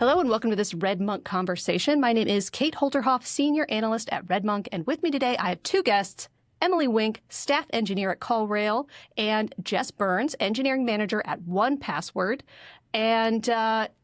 Hello and welcome to this RedMonk conversation. My name is Kate Holterhoff, Senior Analyst at RedMonk, and with me today I have two guests, Emily Winck, Staff Engineer at CallRail, and Jess Burns, Engineering Manager at 1Password. And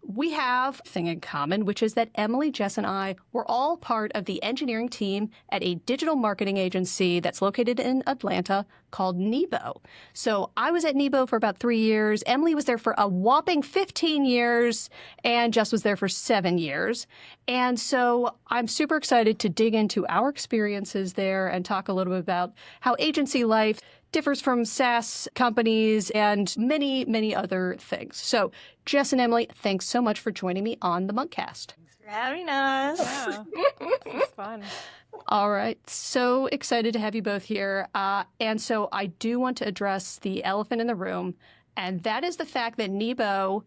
we have a thing in common, which is that Emily, Jess, and I were all part of the engineering team at a digital marketing agency that's located in Atlanta called Nebo. So I was at Nebo for about 3 years. Emily was there for a whopping 15 years, and Jess was there for 7 years. And so I'm super excited to dig into our experiences there and talk a little bit about how agency life differs from SaaS companies and many, many other things. So Jess and Emily, thanks so much for joining me on the Monkcast. Thanks for having us. Yeah, this is fun. All right. So excited to have you both here. And so I do want to address the elephant in the room, and that is the fact that Nebo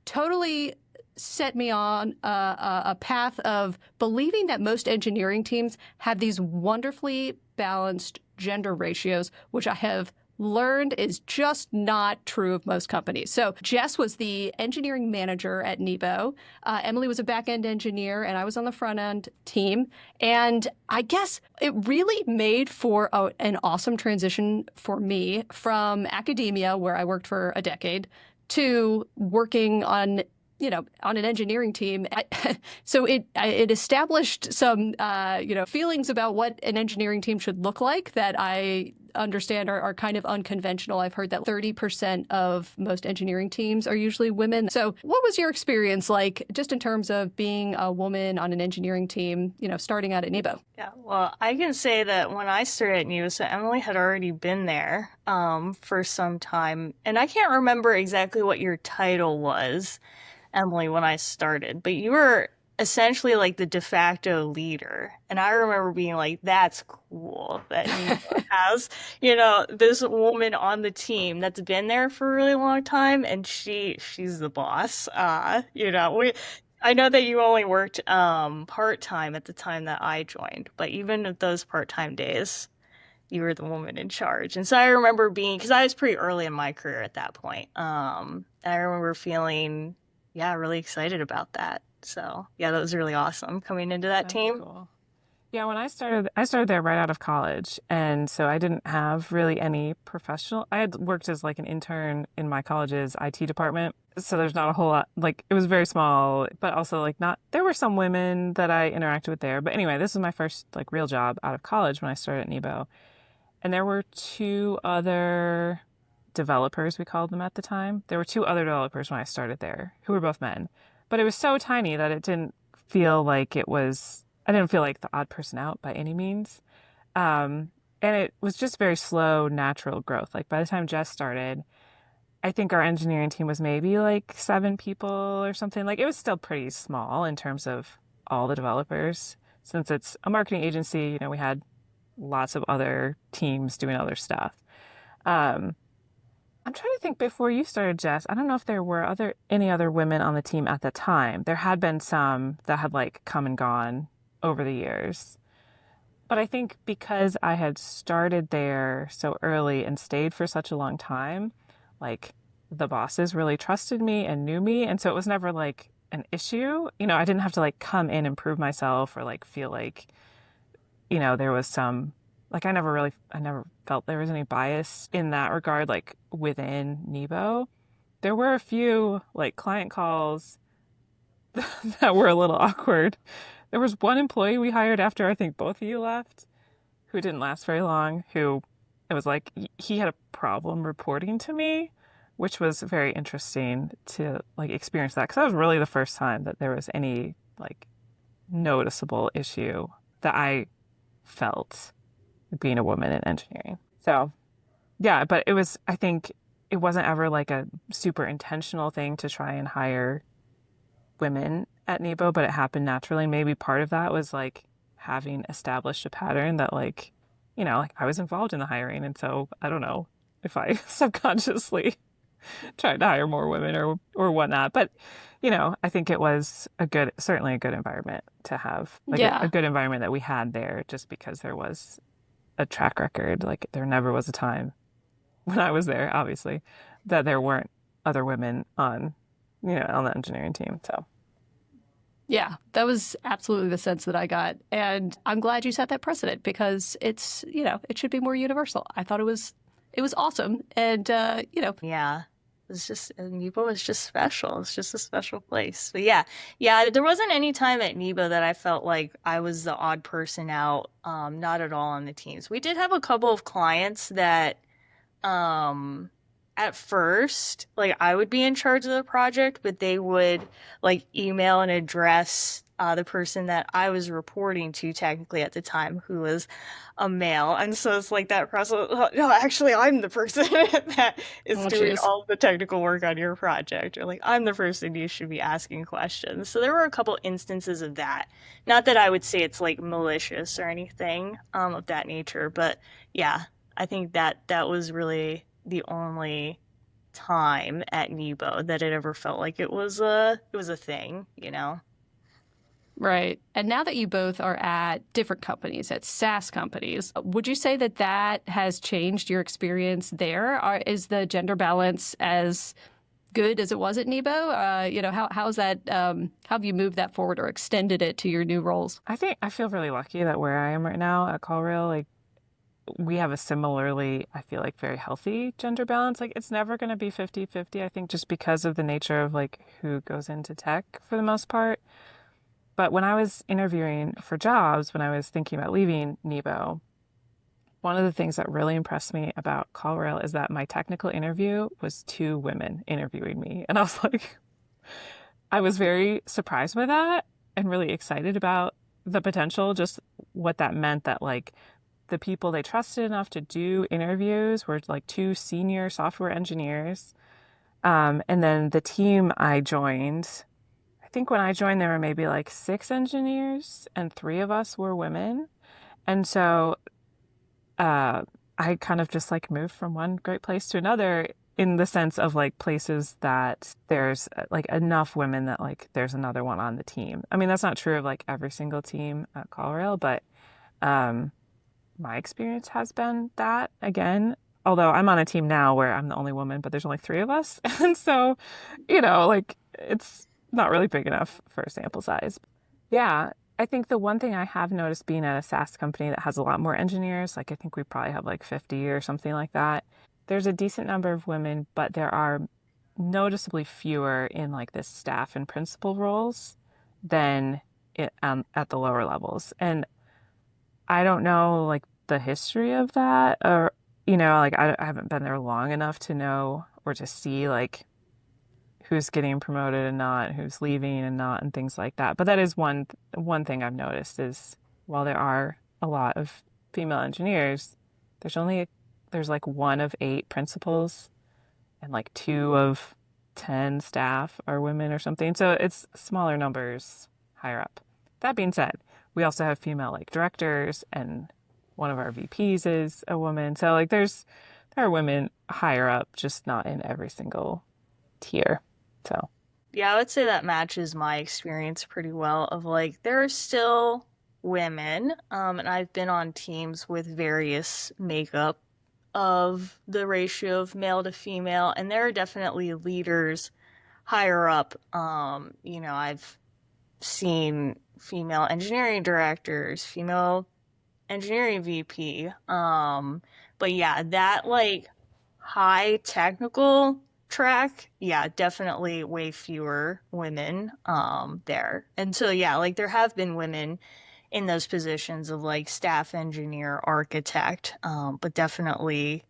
totally set me on a path of believing that most engineering teams have these wonderfully balanced gender ratios, which I have learned is just not true of most companies. So Jess was the engineering manager at Nebo. Emily was a back-end engineer, and I was on the front-end team. And I guess it really made for an awesome transition for me from academia, where I worked for a decade, to working on an engineering team. So it established some, feelings about what an engineering team should look like that I understand are kind of unconventional. I've heard that 30% of most engineering teams are usually women. So what was your experience like just in terms of being a woman on an engineering team, starting out at Nebo? Yeah, well, I can say that when I started at Nebo, so Emily had already been there for some time. And I can't remember exactly what your title was, Emily, when I started, but you were essentially like the de facto leader. And I remember being like, that's cool that Nebo has, this woman on the team that's been there for a really long time, and she's the boss. I know that you only worked part-time at the time that I joined, but even at those part-time days, you were the woman in charge. And so I remember because I was pretty early in my career at that point. I remember feeling really excited about that. So that was really awesome coming into that team. Cool. Yeah, when I started there right out of college. And so I didn't have really any professional. I had worked as like an intern in my college's IT department. So there's not a whole lot, like it was very small, but also there were some women that I interacted with there. But anyway, this was my first like real job out of college when I started at Nebo. And there were 2 other developers, we called them at the time. There were 2 other developers when I started there who were both men. But it was so tiny that it didn't feel like I didn't feel like the odd person out by any means. And it was just very slow, natural growth. Like by the time Jess started, I think our engineering team was maybe like 7 people or something. Like it was still pretty small in terms of all the developers. Since it's a marketing agency, we had lots of other teams doing other stuff. I'm trying to think before you started, Jess, I don't know if there were any other women on the team at the time. There had been some that had like come and gone over the years. But I think because I had started there so early and stayed for such a long time, like the bosses really trusted me and knew me. And so it was never like an issue. I didn't have to like come in and prove myself or like feel like, there was some, like I never felt there was any bias in that regard, like within Nebo. There were a few like client calls that were a little awkward. There was one employee we hired after I think both of you left, who didn't last very long, who it was like he had a problem reporting to me, which was very interesting to like experience that, because that was really the first time that there was any like noticeable issue that I felt being a woman in engineering. So yeah, but I think it wasn't ever like a super intentional thing to try and hire women at Nebo, but it happened naturally. And maybe part of that was like having established a pattern that like I was involved in the hiring. And so I don't know if I subconsciously tried to hire more women or whatnot. But, I think it was certainly a good environment to have, like a good environment that we had there, just because there was a track record. Like there never was a time when I was there, obviously, that there weren't other women on the engineering team. So Yeah, that was absolutely the sense that I got. And I'm glad you set that precedent because it's, it should be more universal. I thought it was awesome. And, Yeah. It's just Nebo is just special. It's just a special place. But yeah, there wasn't any time at Nebo that I felt like I was the odd person out. Not at all on the teams. We did have a couple of clients that um at first like I would be in charge of the project, but they would like email and address the person that I was reporting to technically at the time, who was a male. And so it's like that process, "Oh, no, actually I'm the person that is oh, doing geez. all the technical work on your project," or like I'm the person you should be asking questions. So there were a couple instances of that. Not that I would say it's like malicious or anything of that nature, but yeah, I think that was really the only time at Nebo that it ever felt like it was a thing, you know? Right. And now that you both are at different companies, at SaaS companies, would you say that that has changed your experience there? Is the gender balance as good as it was at Nebo? How's that? How have you moved that forward or extended it to your new roles? I think I feel really lucky that where I am right now at CallRail, like we have a similarly, I feel like, very healthy gender balance. Like it's never going to be 50-50, I think, just because of the nature of like who goes into tech for the most part. But when I was interviewing for jobs, when I was thinking about leaving Nebo, one of the things that really impressed me about CallRail is that my technical interview was two women interviewing me. And I was like, I was very surprised by that and really excited about the potential, just what that meant, that like the people they trusted enough to do interviews were like two senior software engineers. And then the team I joined, I think when I joined, there were maybe like 6 engineers and 3 of us were women. And so I kind of just like moved from one great place to another in the sense of like places that there's like enough women that like there's another one on the team. I mean, that's not true of like every single team at CallRail, but um, my experience has been that again. Although I'm on a team now where I'm the only woman, but there's only 3 of us. And so, like it's not really big enough for a sample size. Yeah, I think the one thing I have noticed being at a SaaS company that has a lot more engineers, like I think we probably have like 50 or something like that, there's a decent number of women, but there are noticeably fewer in like the staff and principal roles than at the lower levels. And I don't know like the history of that, or, like I haven't been there long enough to know or to see like who's getting promoted and not, who's leaving and not, and things like that. But that is one thing I've noticed is while there are a lot of female engineers, there's like 1 of 8 principals and like 2 of 10 staff are women or something. So it's smaller numbers higher up. That being said, we also have female like directors, and one of our VPs is a woman. So like there are women higher up, just not in every single tier. So Yeah, I would say that matches my experience pretty well of like there are still women, and I've been on teams with various makeup of the ratio of male to female, and there are definitely leaders higher up. I've seen female engineering directors, female engineering VP. But yeah, that like high technical track, yeah, definitely way fewer women there. And so yeah, like there have been women in those positions of like staff engineer, architect, but definitely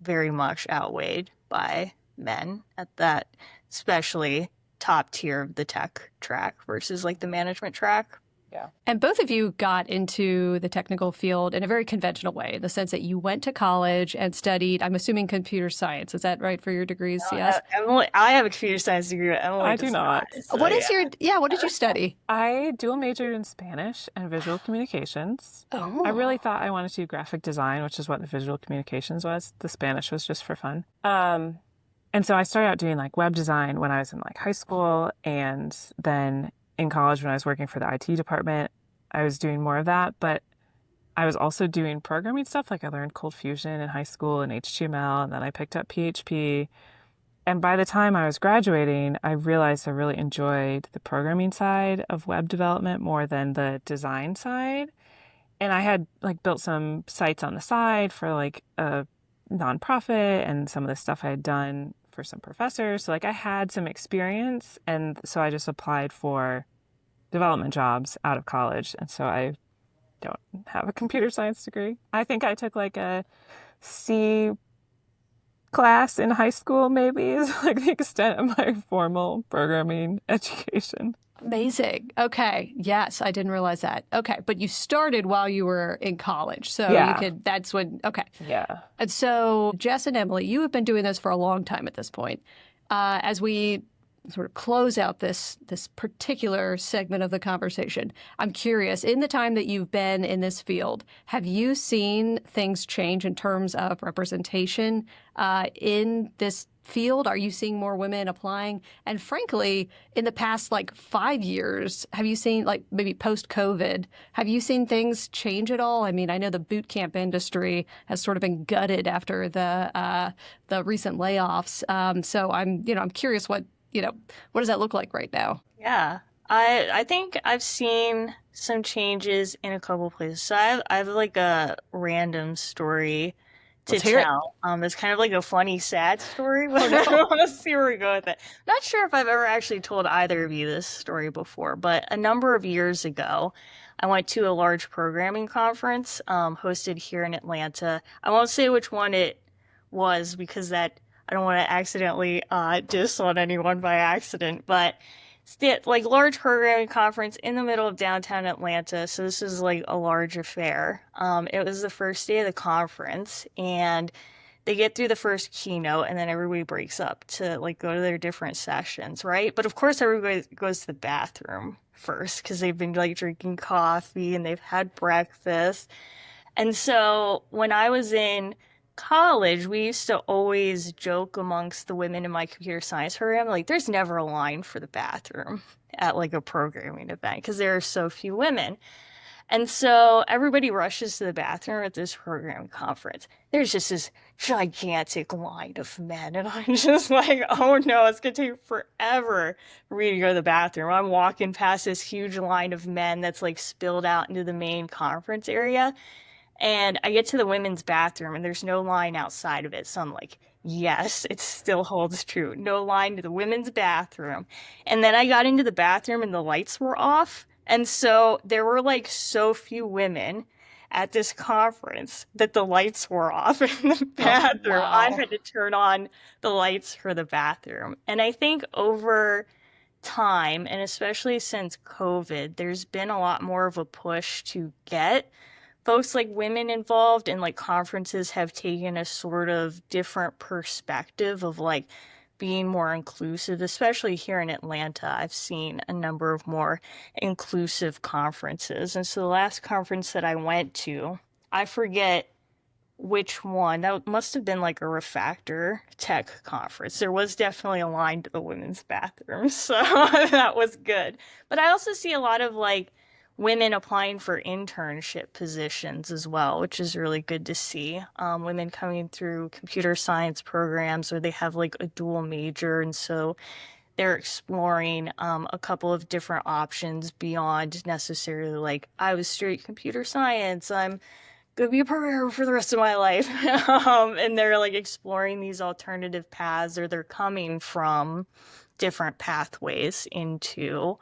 very much outweighed by men at that, especially top tier of the tech track versus like the management track. yeah. And both of you got into the technical field in a very conventional way, in the sense that you went to college and studied, I'm assuming, computer science. Is that right for your degrees? Yes. Emily, I have a computer science degree, but Emily I do does not. not. So What is yeah. what did you study? I dual majored in Spanish and visual communications. I Oh. really thought I wanted to do graphic design, which is what the visual communications was. The Spanish was just for fun. And so I started out doing like web design when I was in like high school, and then in college when I was working for the IT department, I was doing more of that, but I was also doing programming stuff. Like I learned Cold Fusion in high school and HTML, and then I picked up PHP. And by the time I was graduating, I realized I really enjoyed the programming side of web development more than the design side. And I had like built some sites on the side for like a nonprofit and some of the stuff I had done for some professors. So like I had some experience, and so I just applied for development jobs out of college. And so I don't have a computer science degree. I think I took like a C class in high school, maybe, is like the extent of my formal programming education. Amazing. Okay. Yes, I didn't realize that. Okay. But you started while you were in college. So you Yeah. could, that's when, okay. Yeah. And so, Jess and Emily, you have been doing this for a long time at this point. As we sort of close out this particular segment of the conversation, I'm curious, in the time that you've been in this field, have you seen things change in terms of representation in this field? Are you seeing more women applying? And frankly, in the past like 5 years, have you seen, like maybe post-COVID, have you seen things change at all? I mean, I know the boot camp industry has sort of been gutted after the recent layoffs. So I'm curious what does that look like right now? Yeah. I think I've seen some changes in a couple places. So I have like a random story to Let's hear it. tell. It's kind of like a funny, sad story, but Oh, no. I want to see where we go with it. Not sure if I've ever actually told either of you this story before, but a number of years ago, I went to a large programming conference hosted here in Atlanta. I won't say which one it was because that I don't want to accidentally diss on anyone by accident, but it's the like large programming conference in the middle of downtown Atlanta. So this is like a large affair. It was the first day of the conference, and they get through the first keynote, and then everybody breaks up to like go to their different sessions, right? But of course, everybody goes to the bathroom first because they've been like drinking coffee and they've had breakfast. And so when I was in college, we used to always joke amongst the women in my computer science program, like there's never a line for the bathroom at like a programming event because there are so few women. And so everybody rushes to the bathroom at this programming conference. There's just this gigantic line of men. And I'm just like, oh no, it's going to take forever for me to go to the bathroom. I'm walking past this huge line of men that's like spilled out into the main conference area. And I get to the women's bathroom and there's no line outside of it. So I'm like, yes, it still holds true. No line to the women's bathroom. And then I got into the bathroom and the lights were off. And so there were like so few women at this conference that the lights were off in the bathroom. wow. I had to turn on the lights for the bathroom. And I think over time, and especially since COVID, there's been a lot more of a push to get folks like women involved, and like conferences have taken a sort of different perspective of like being more inclusive, especially here in Atlanta. I've seen a number of more inclusive conferences. And so the last conference that I went to, I forget which one. That must have been like a refactor tech conference. There was definitely a line to the women's bathroom, so that was good. But I also see a lot of like women applying for internship positions as well, which is really good to see. Women coming through computer science programs, or they have like a dual major, and so they're exploring a couple of different options beyond necessarily like I was straight computer science. I'm gonna be a programmer for the rest of my life. And they're like exploring these alternative paths, or they're coming from different pathways into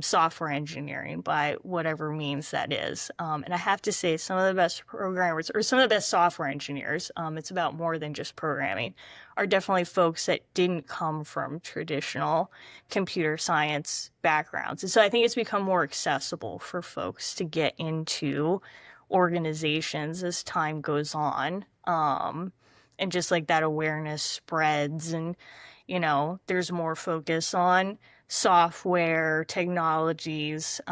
software engineering by whatever means that is. And I have to say, some of the best programmers or some of the best software engineers, it's about more than just programming, are definitely folks that didn't come from traditional computer science backgrounds. And so I think it's become more accessible for folks to get into organizations as time goes on. And just like that awareness spreads, and there's more focus on software technologies.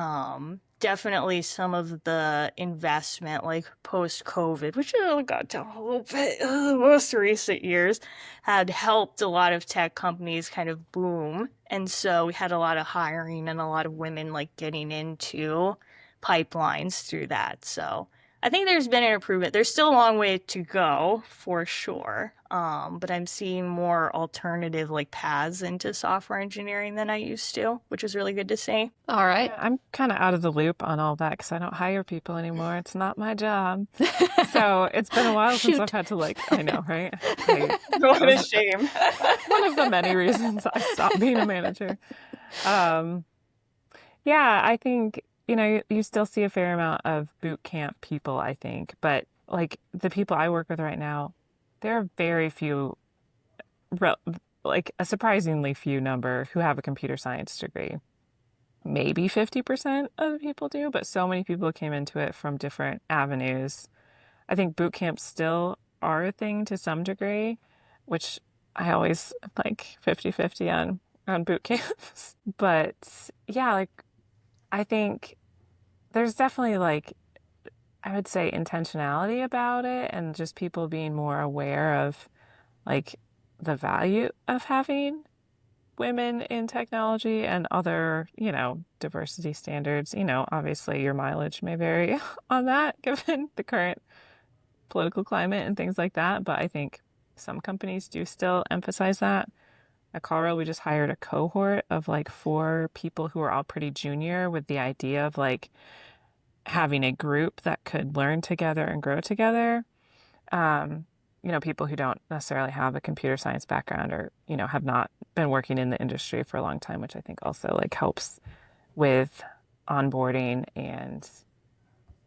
Definitely some of the investment, like post-COVID, which got to a little bit the most recent years, had helped a lot of tech companies kind of boom. And so we had a lot of hiring and a lot of women like getting into pipelines through that. So I think there's been an improvement. There's still a long way to go for sure. But I'm seeing more alternative like paths into software engineering than I used to, which is really good to see. All right. Yeah, I'm kind of out of the loop on all that because I don't hire people anymore. It's not my job. So it's been a while since I've Shoot. had to I know, right? What a was shame. one of the many reasons I stopped being a manager. Um, yeah, I think, you still see a fair amount of boot camp people, I think, but like the people I work with right now, there are very few, rel- like a surprisingly few number who have a computer science degree. Maybe 50% of the people do, but so many people came into it from different avenues. I think boot camps still are a thing to some degree, which I always like 50-50 on boot camps. But yeah, I think there's definitely I would say intentionality about it and just people being more aware of like the value of having women in technology and other, diversity standards. Obviously your mileage may vary on that given the current political climate and things like that. But I think some companies do still emphasize that. At CallRail, we just hired a cohort of 4 people who are all pretty junior with the idea of having a group that could learn together and grow together. People who don't necessarily have a computer science background or, have not been working in the industry for a long time, which I think also helps with onboarding. And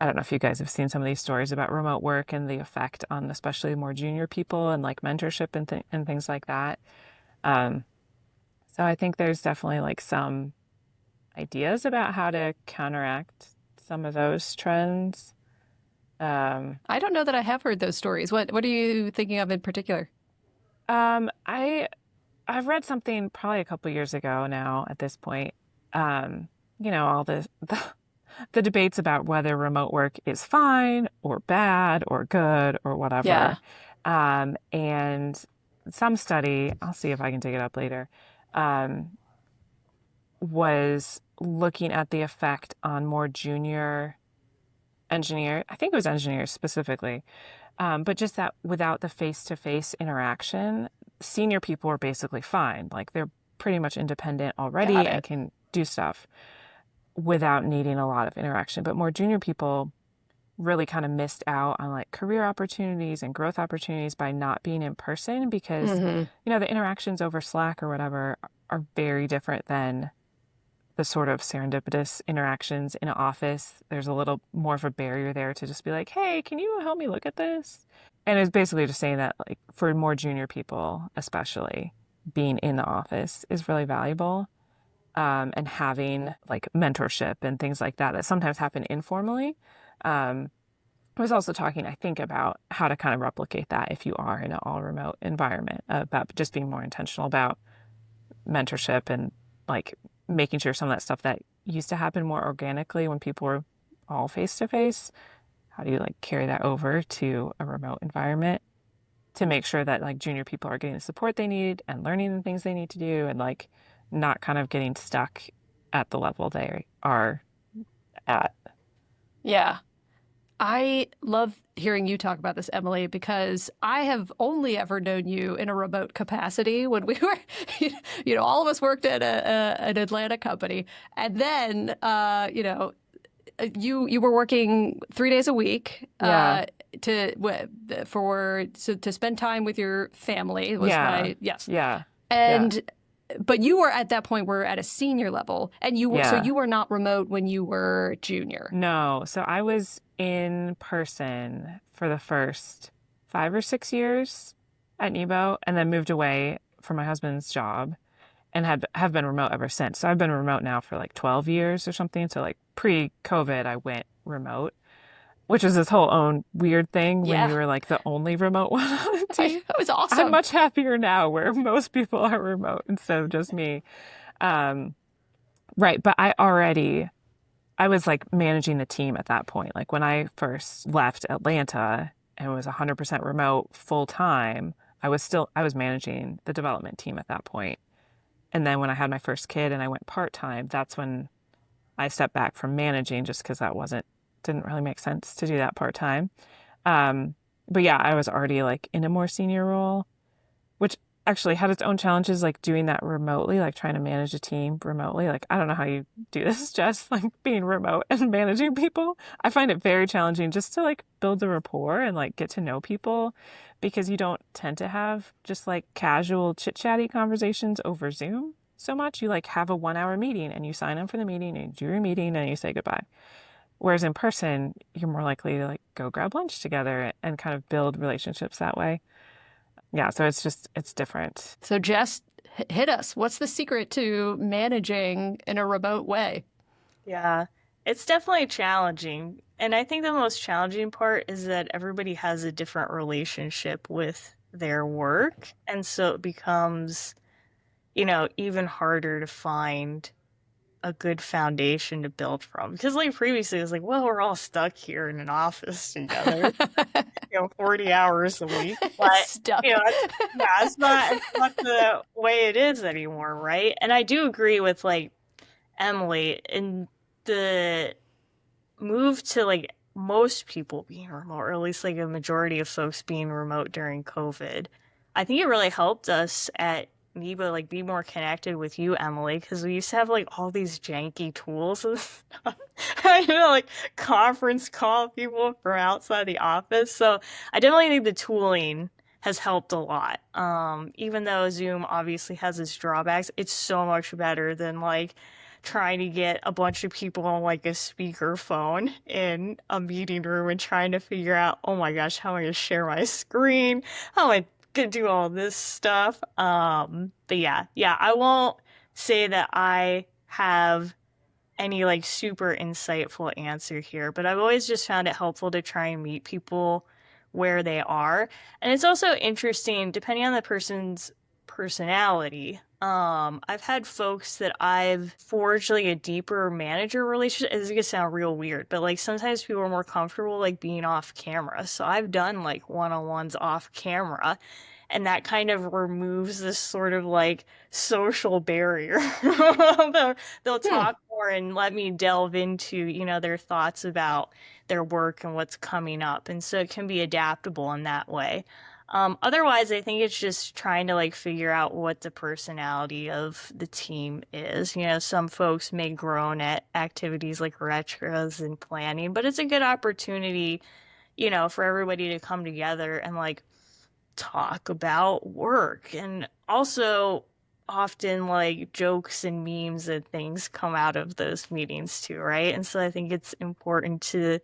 I don't know if you guys have seen some of these stories about remote work and the effect on especially more junior people and mentorship and things like that. Um, so I think there's definitely some ideas about how to counteract some of those trends. I don't know that I have heard those stories. What are you thinking of in particular? I've read something probably a couple years ago now at this point. All the debates about whether remote work is fine or bad or good or Yeah. whatever. And some study, I'll see if I can dig it up later, um, was looking at the effect on more junior engineer. I think it was engineers specifically, but just that without the face-to-face interaction, senior people are basically fine. They're pretty much independent already Got and it. can do stuff without needing a lot of interaction. But more junior people really kind of missed out on career opportunities and growth opportunities by not being in person because, Hmm. the interactions over Slack or whatever are very different than the sort of serendipitous interactions in an office. There's a little more of a barrier there to just be like, hey, can you help me look at this? And it's basically just saying that for more junior people, especially being in the office is really valuable. And having mentorship and things like that sometimes happen informally. I was also talking, I think, about how to kind of replicate that if you are in an all remote environment, about just being more intentional about mentorship and making sure some of that stuff that used to happen more organically when people were all face to face, how do you carry that over to a remote environment to make sure that junior people are getting the support they need and learning the things they need to do and not kind of getting stuck at the level they are at. Yeah. I love hearing you talk about this, Emily, because I have only ever known you in a remote capacity when we were, all of us worked at an Atlanta company. And then, you were working 3 days a week Yeah. to spend time with your family was Yeah. my yes. Yeah. Yeah. And but you were at that point were at a senior level and Yeah. you were not remote when you were junior. No. So I was in person for the first 5 or 6 years at Nebo and then moved away for my husband's job and have been remote ever since. So I've been remote now for 12 years or something. So pre-COVID, I went remote, which was this whole own weird thing when Yeah. you were the only remote one on the team. It was I'm awesome. much happier now where most people are remote instead of just me. Um, right. But I was managing the team at that point. When I first left Atlanta and was 100% remote full time, I was managing the development team at that point. And then when I had my first kid and I went part time, that's when I stepped back from managing just because that wasn't didn't really make sense to do that part-time. But yeah, I was already like in a more senior role, which actually had its own challenges, like doing that remotely, like trying to manage a team remotely. Like, I don't know how you do this, Jess, like being remote and managing people. I find it very challenging just to like build the rapport and like get to know people, because you don't tend to have just like casual chit-chatty conversations over Zoom so much. You like have a 1 hour meeting and you sign up for the meeting and you do your meeting and you say goodbye. Whereas in person, you're more likely to like go grab lunch together and kind of build relationships that way. Yeah, so it's different. So Jess, hit us. What's the secret to managing in a remote way? Yeah, it's definitely challenging. And I think the most challenging part is that everybody has a different relationship with their work. And so it becomes, even harder to find a good foundation to build from. Because like previously it was like, well, we're all stuck here in an office together, 40 hours a week. But Stuck. it's not the way it is anymore, right? And I do agree with like Emily in the move to like most people being remote, or at least like a majority of folks being remote during COVID. I think it really helped us at Nebo like be more connected with you, Emily, because we used to have like all these janky tools and stuff. Like conference call people from outside the office. So I definitely think the tooling has helped a lot. Even though Zoom obviously has its drawbacks, it's so much better than like trying to get a bunch of people on like a speaker phone in a meeting room and trying to figure out, oh my gosh, how am I going to share my screen? How am I going to do all this stuff? But yeah, I won't say that I have any like super insightful answer here, but I've always just found it helpful to try and meet people where they are. And it's also interesting, depending on the person's personality. I've had folks that I've forged like a deeper manager relationship. It's gonna sound real weird, but like sometimes people are more comfortable like being off camera. So I've done like one-on-ones off camera, and that kind of removes this sort of like social barrier. They'll talk more and let me delve into, their thoughts about their work and what's coming up. And so it can be adaptable in that way. Otherwise, I think it's just trying to like figure out what the personality of the team is. Some folks may groan at activities like retros and planning, but it's a good opportunity, for everybody to come together and like talk about work. And also often like jokes and memes and things come out of those meetings too, right? And so I think it's important to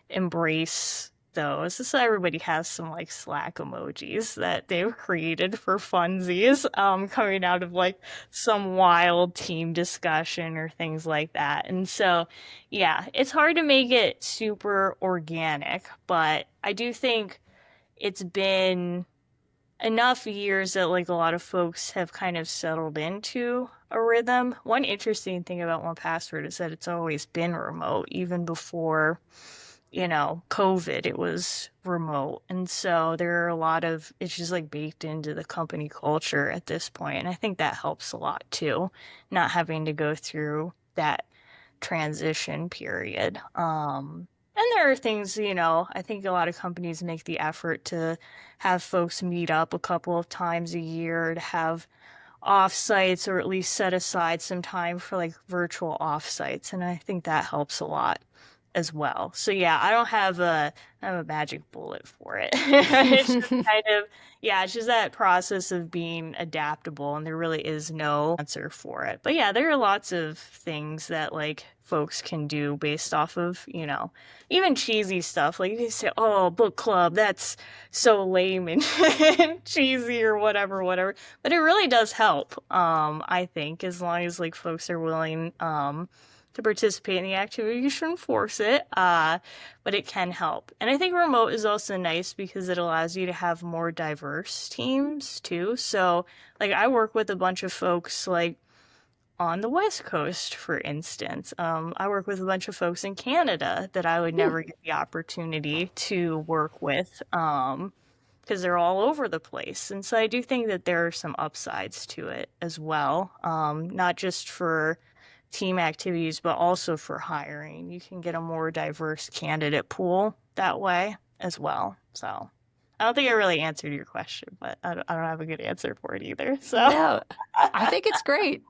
embrace those. So everybody has some like Slack emojis that they've created for funsies, coming out of like some wild team discussion or things like that. And so, yeah, it's hard to make it super organic, but I do think it's been enough years that like a lot of folks have kind of settled into a rhythm. One interesting thing about 1Password is that it's always been remote. Even before, COVID, it was remote. And so there are a lot of, it's just like baked into the company culture at this point. And I think that helps a lot too, not having to go through that transition period. And there are things, I think a lot of companies make the effort to have folks meet up a couple of times a year, to have offsites, or at least set aside some time for like virtual offsites. And I think that helps a lot as well. So yeah, I don't have a magic bullet for it. It's just kind of, yeah, it's just that process of being adaptable, and there really is no answer for it. But yeah, there are lots of things that like folks can do based off of, even cheesy stuff. Like they say, oh, book club, that's so lame and cheesy or whatever. But it really does help, I think, as long as like folks are willing to participate in the activity. You shouldn't force it, but it can help. And I think remote is also nice because it allows you to have more diverse teams too. So like I work with a bunch of folks like on the West Coast, for instance. I work with a bunch of folks in Canada that I would never get the opportunity to work with, because they're all over the place. And so I do think that there are some upsides to it as well, not just for team activities, but also for hiring. You can get a more diverse candidate pool that way as well. So I don't think I really answered your question, but I don't have a good answer for it either. So No, I think it's great.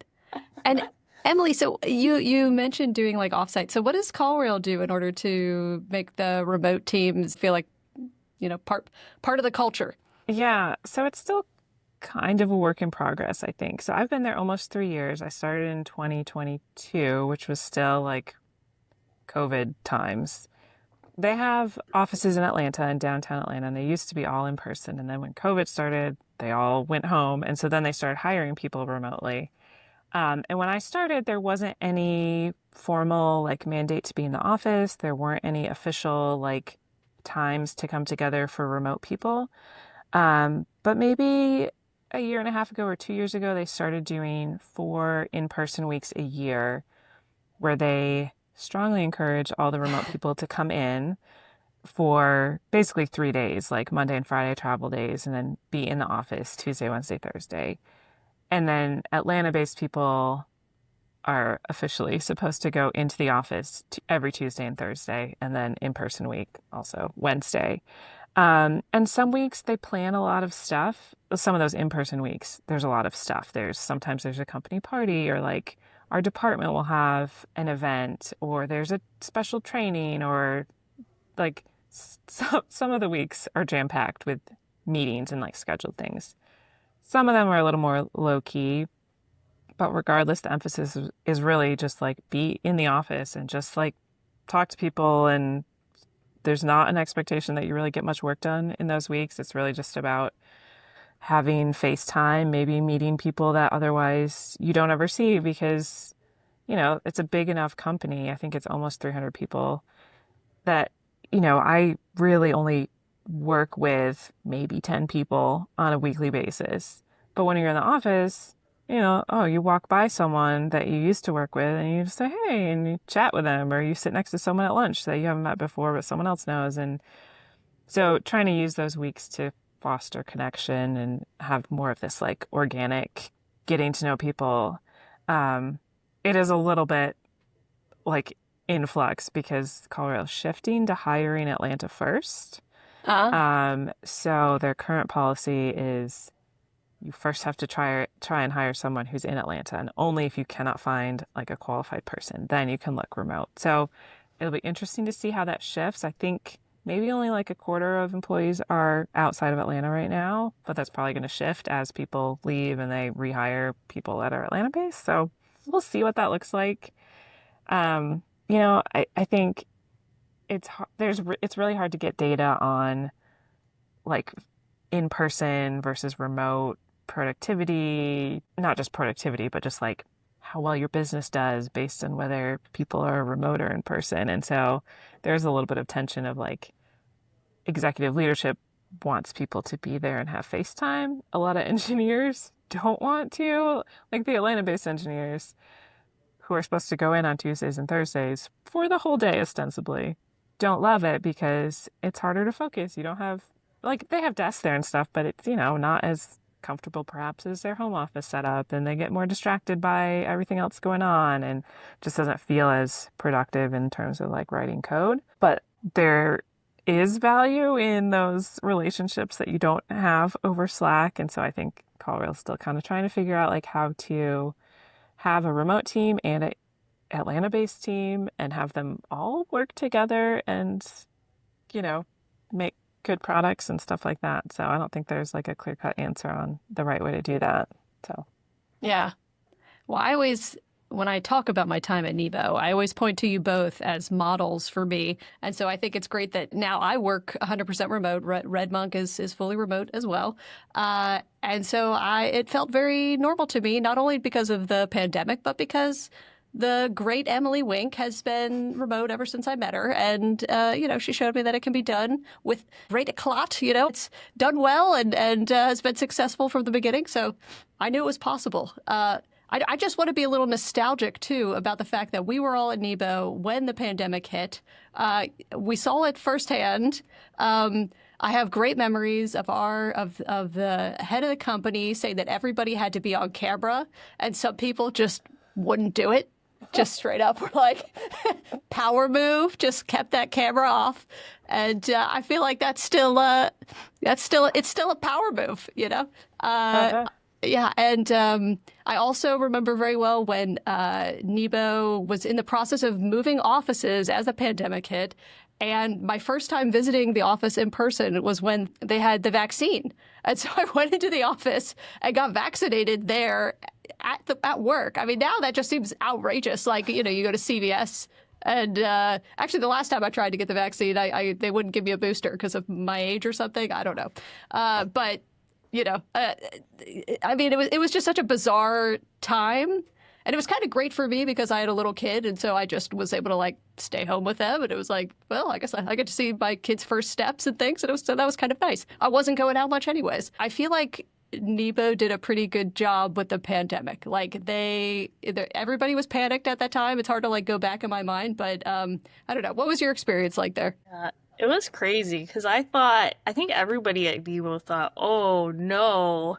And Emily, so you mentioned doing like offsite. So what does CallRail do in order to make the remote teams feel like, part of the culture? Yeah, so it's still kind of a work in progress, I think. So I've been there almost 3 years. I started in 2022, which was still like COVID times. They have offices in Atlanta and downtown Atlanta, and they used to be all in person. And then when COVID started, they all went home. And so then they started hiring people remotely. And when I started, there wasn't any formal like mandate to be in the office. There weren't any official like times to come together for remote people. But maybe a year and a half ago or 2 years ago, they started doing 4 in-person weeks a year where they strongly encourage all the remote people to come in for basically 3 days, like Monday and Friday travel days, and then be in the office Tuesday, Wednesday, Thursday. And then Atlanta-based people are officially supposed to go into the office every Tuesday and Thursday, and then in-person week also Wednesday. And some weeks they plan a lot of stuff. Some of those in-person weeks, there's a lot of stuff. Sometimes there's a company party, or like our department will have an event, or there's a special training, or like some of the weeks are jam-packed with meetings and like scheduled things. Some of them are a little more low key, but regardless, the emphasis is really just like be in the office and just like talk to people. And there's not an expectation that you really get much work done in those weeks. It's really just about having FaceTime, maybe meeting people that otherwise you don't ever see because, it's a big enough company. I think it's almost 300 people that, I really only work with maybe 10 people on a weekly basis. But when you're in the office, you walk by someone that you used to work with and you just say, hey, and you chat with them, or you sit next to someone at lunch that you haven't met before, but someone else knows. And so trying to use those weeks to foster connection and have more of this like organic getting to know people. It is a little bit like in flux because CallRail is shifting to hiring Atlanta first. So their current policy is you first have to try and hire someone who's in Atlanta, and only if you cannot find like a qualified person, then you can look remote. So it'll be interesting to see how that shifts. I think maybe only like a quarter of employees are outside of Atlanta right now, but that's probably going to shift as people leave and they rehire people that are Atlanta based. So we'll see what that looks like. I think it's really hard to get data on like in-person versus remote productivity, not just productivity, but just like how well your business does based on whether people are remote or in person. And so there's a little bit of tension of like executive leadership wants people to be there and have FaceTime. A lot of engineers don't want to, like the Atlanta-based engineers who are supposed to go in on Tuesdays and Thursdays for the whole day ostensibly, don't love it because it's harder to focus. You don't have, like, they have desks there and stuff, but it's, not as comfortable perhaps as their home office setup, and they get more distracted by everything else going on and just doesn't feel as productive in terms of like writing code. But there is value in those relationships that you don't have over Slack. And so I think CallRail is still kind of trying to figure out like how to have a remote team and an Atlanta-based team and have them all work together and, make good products and stuff like that. So I don't think there's like a clear-cut answer on the right way to do that. So Yeah. Well, when I talk about my time at Nebo, I always point to you both as models for me. And so I think it's great that now I work 100% remote. RedMonk is fully remote as well. And so it felt very normal to me, not only because of the pandemic, but because the great Emily Winck has been remote ever since I met her. And, she showed me that it can be done with great eclat. It's done well and has been successful from the beginning. So I knew it was possible. I just want to be a little nostalgic, too, about the fact that we were all at Nebo when the pandemic hit. We saw it firsthand. I have great memories of the head of the company saying that everybody had to be on camera, and some people just wouldn't do it. Just straight up, we're like, power move, just kept that camera off. And I feel like it's still a power move, you know? Yeah, and I also remember very well when Nebo was in the process of moving offices as the pandemic hit. And my first time visiting the office in person was when they had the vaccine. And so I went into the office and got vaccinated there at work. I mean, now that just seems outrageous. Like, you know, you go to CVS and actually the last time I tried to get the vaccine, they wouldn't give me a booster because of my age or something. I don't know. But, you know, I mean, it was just such a bizarre time. And it was kind of great for me because I had a little kid, and so I just was able to like stay home with them. And it was like, well, I guess I get to see my kids' first steps and things, and so that was kind of nice. I wasn't going out much anyways. I feel like Nebo did a pretty good job with the pandemic. Like everybody was panicked at that time. It's hard to like go back in my mind, but I don't know. What was your experience like there? It was crazy because I think everybody at Nebo thought, oh no,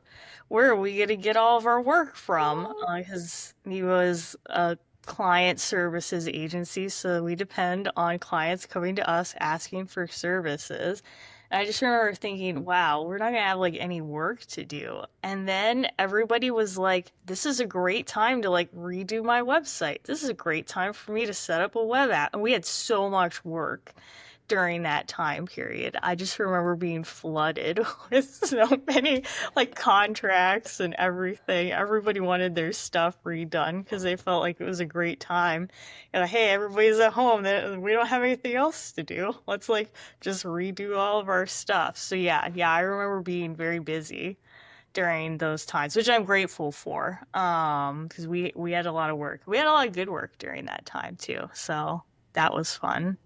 where are we going to get all of our work from? Because Nebo is a client services agency, so we depend on clients coming to us asking for services. And I just remember thinking, wow, we're not going to have like any work to do. And then everybody was like, this is a great time to like redo my website. This is a great time for me to set up a web app. And we had so much work during that time period. I just remember being flooded with so many like contracts and everything. Everybody wanted their stuff redone because they felt like it was a great time. And hey, everybody's at home. We don't have anything else to do. Let's like just redo all of our stuff. So yeah, I remember being very busy during those times, which I'm grateful for. Because we had a lot of work. We had a lot of good work during that time too. So that was fun.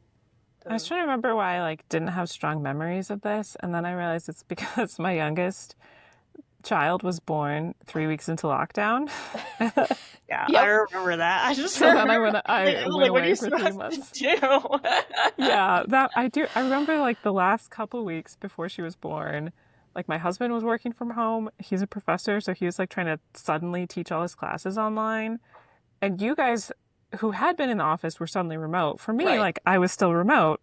I was trying to remember why I like didn't have strong memories of this, and then I realized it's because my youngest child was born 3 weeks into lockdown. Yeah, yep. I remember that. I just so then I went away for 3 months. Yeah, that I do. I remember like the last couple weeks before she was born, like my husband was working from home. He's a professor, so he was like trying to suddenly teach all his classes online, and you guys who had been in the office were suddenly remote. For me, like I was still remote,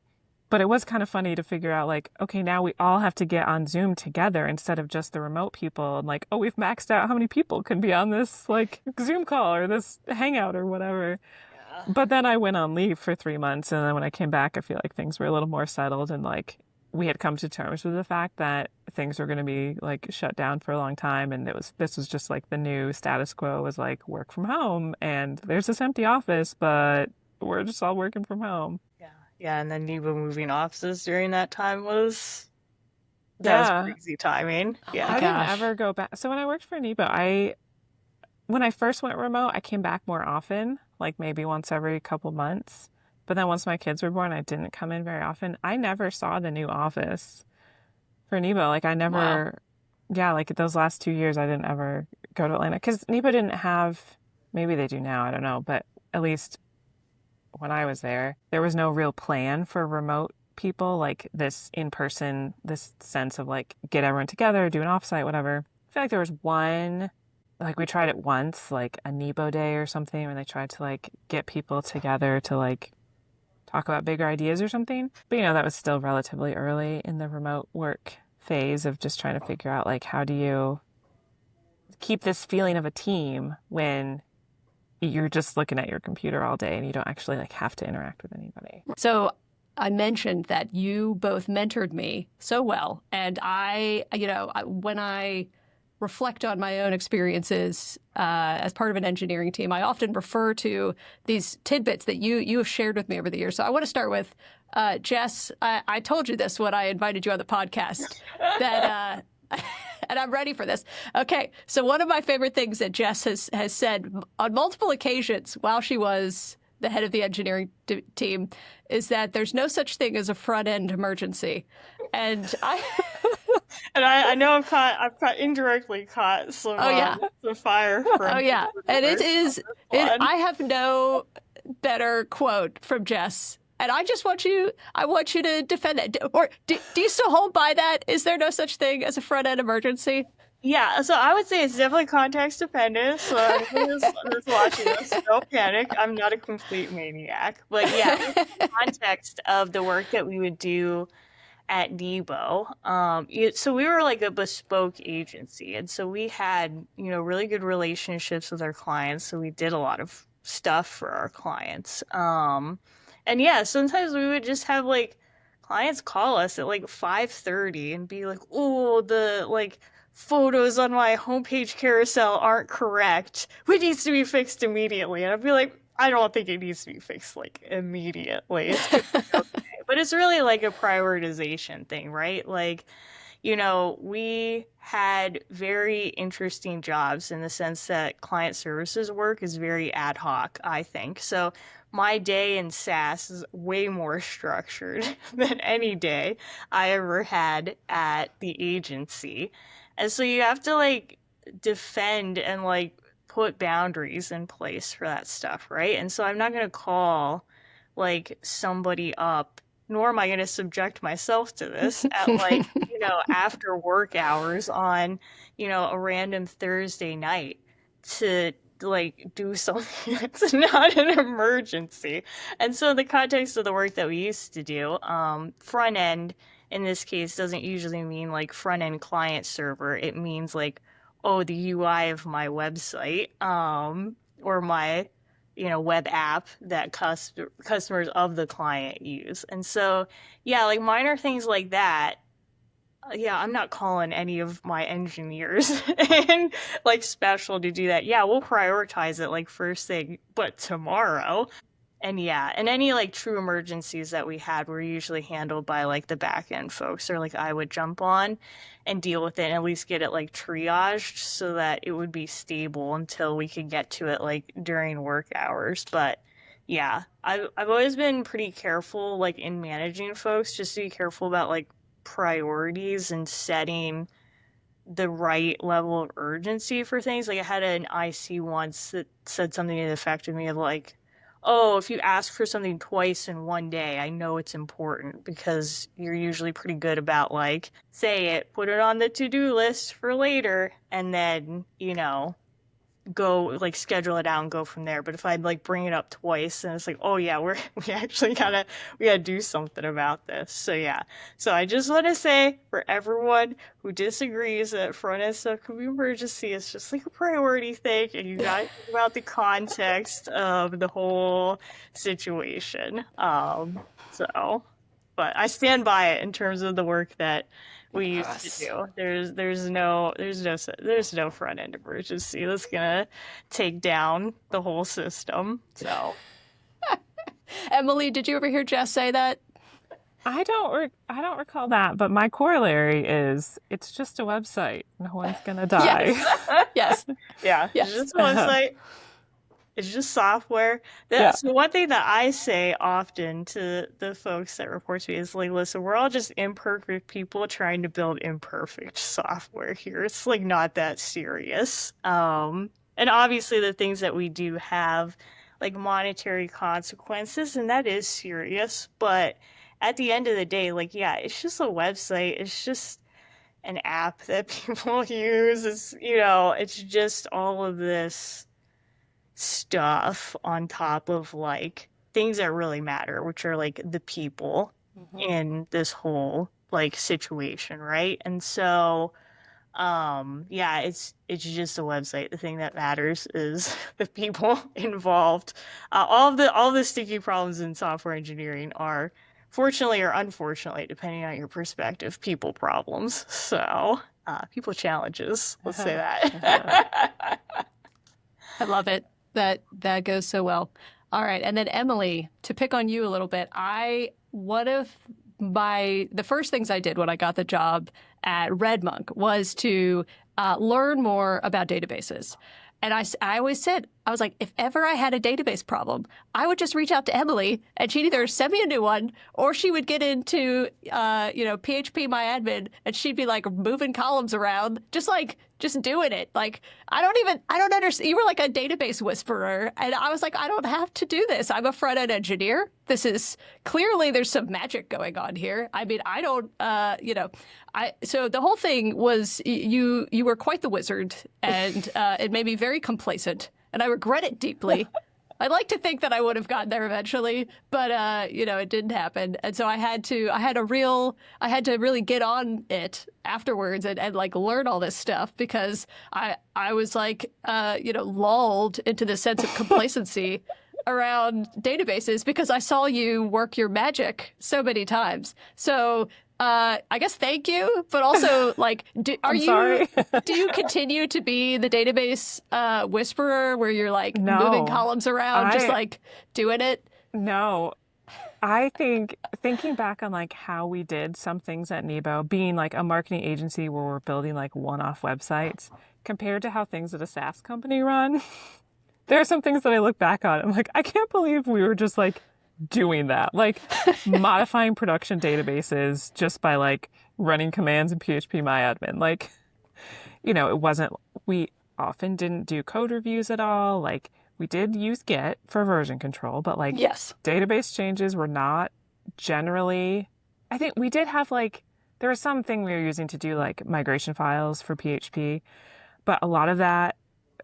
but it was kind of funny to figure out like, okay, now we all have to get on Zoom together instead of just the remote people. And like, oh, we've maxed out how many people can be on this like Zoom call or this Hangout or whatever. Yeah. But then I went on leave for 3 months. And then when I came back, I feel like things were a little more settled and like we had come to terms with the fact that things were going to be like shut down for a long time. And this was just like the new status quo was like work from home and there's this empty office, but we're just all working from home. Yeah, and then Nebo moving offices during that time was crazy timing. Yeah, I didn't ever go back. So when I worked for Nebo, when I first went remote, I came back more often, like maybe once every couple months. But then once my kids were born, I didn't come in very often. I never saw the new office for Nebo. Like I never, like those last 2 years, I didn't ever go to Atlanta because Nebo didn't have. Maybe they do now. I don't know, but at least when I was there was no real plan for remote people, like this in-person, this sense of like get everyone together, do an offsite, whatever. I feel like there was one, like we tried it once, like a Nebo day or something, where they tried to like get people together to like talk about bigger ideas or something. But you know, that was still relatively early in the remote work phase of just trying to figure out like how do you keep this feeling of a team when you're just looking at your computer all day and you don't actually like have to interact with anybody. So I mentioned that you both mentored me so well. And when I reflect on my own experiences as part of an engineering team, I often refer to these tidbits that you have shared with me over the years. So I want to start with Jess. I told you this when I invited you on the podcast that and I'm ready for this. Okay, so one of my favorite things that Jess has said on multiple occasions while she was the head of the engineering team is that there's no such thing as a front-end emergency. And I know I've caught indirectly caught some some fire from and it is I have no better quote from Jess. And I want you to defend it. Or do you still hold by that? Is there no such thing as a front-end emergency? Yeah, so I would say it's definitely context dependent. So everyone that's watching this, don't panic. I'm not a complete maniac. But yeah, in the context of the work that we would do at Nebo, so we were like a bespoke agency. And so we had, really good relationships with our clients. So we did a lot of stuff for our clients. And yeah, sometimes we would just have like clients call us at like 5:30 and be like, "Oh, the like photos on my homepage carousel aren't correct. What needs to be fixed immediately?" And I'd be like, "I don't think it needs to be fixed like immediately. It's gonna be okay." But it's really like a prioritization thing, right? Like, we had very interesting jobs in the sense that client services work is very ad hoc, I think. So my day in SaaS is way more structured than any day I ever had at the agency. And so you have to like defend and like put boundaries in place for that stuff, right? And so I'm not going to call like somebody up, nor am I going to subject myself to this at like, after work hours on, a random Thursday night to like do something that's not an emergency. And so in the context of the work that we used to do, front end in this case doesn't usually mean like front end client server. It means like, oh, the UI of my website, or my web app that customers of the client use. And so, yeah, like minor things like that. Yeah, I'm not calling any of my engineers and like special to do that. Yeah, we'll prioritize it like first thing, but tomorrow. And yeah, and any like true emergencies that we had were usually handled by like the back end folks, or like I would jump on and deal with it and at least get it like triaged so that it would be stable until we could get to it like during work hours. But yeah, I've always been pretty careful like in managing folks, just to be careful about like priorities and setting the right level of urgency for things. Like I had an IC once that said something that affected me of like, "Oh, if you ask for something twice in one day, I know it's important because you're usually pretty good about like, say it, put it on the to-do list for later, and then, go like schedule it out and go from there." But if I'd like bring it up twice and it's like, "Oh yeah, we actually we gotta do something about this." So yeah. So I just want to say for everyone who disagrees that front end stuff could be emergency, it's just like a priority thing, and you gotta think about the context of the whole situation. So but I stand by it in terms of the work that we used to do. There's no front end emergency that's gonna take down the whole system. So Emily, did you ever hear Jess say that? I don't recall that, but my corollary is it's just a website. No one's gonna die. Yes. yeah, Yes. it's just a website. It's just software. Yeah. So one thing that I say often to the folks that report to me is like, listen, we're all just imperfect people trying to build imperfect software here. It's like not that serious. And obviously the things that we do have like monetary consequences, and that is serious. But at the end of the day, like, yeah, it's just a website. It's just an app that people use. It's just all of this stuff on top of like things that really matter, which are like the people in this whole like situation, right? And so yeah, it's just a website. The thing that matters is the people involved. All the sticky problems in software engineering are, fortunately or unfortunately, depending on your perspective, people problems. So people challenges, let's say that. I love it. That goes so well. All right, and then Emily, to pick on you a little bit, one of the first things I did when I got the job at RedMonk was to learn more about databases. And I always said, I was like, if ever I had a database problem, I would just reach out to Emily, and she'd either send me a new one, or she would get into, PHP MyAdmin, and she'd be like moving columns around, just like just doing it. Like, I don't understand. You were like a database whisperer. And I was like, I don't have to do this. I'm a front end engineer. This is clearly there's some magic going on here. I mean, I don't, so the whole thing was you were quite the wizard, and it made me very complacent, and I regret it deeply. I'd like to think that I would have gotten there eventually, but it didn't happen. And so I had to really get on it afterwards and like learn all this stuff, because I was like lulled into this sense of complacency around databases because I saw you work your magic so many times. So I guess thank you, but also like, do you continue to be the database whisperer where you're like moving columns around, just like doing it? No, I think thinking back on like how we did some things at Nebo, being like a marketing agency where we're building like one-off websites compared to how things at a SaaS company run, there are some things that I look back on. I'm like, I can't believe we were just like doing that, like modifying production databases just by like running commands in PHP-MyAdmin. Like, we often didn't do code reviews at all. Like, we did use Git for version control, but like, yes, database changes were not generally, I think we did have like, there was something we were using to do like migration files for PHP, but a lot of that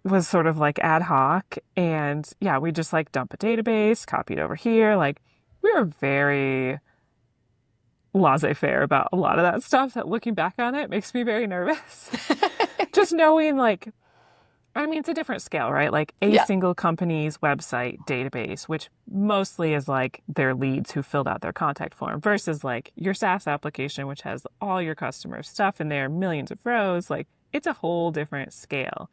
was sort of like ad hoc, and yeah, we just like dump a database, copy it over here. Like, we were very laissez-faire about a lot of that stuff that looking back on it makes me very nervous. Just knowing like, I mean, it's a different scale, right? Like a single company's website database, which mostly is like their leads who filled out their contact form, versus like your SaaS application, which has all your customer stuff in there, millions of rows. Like, it's a whole different scale.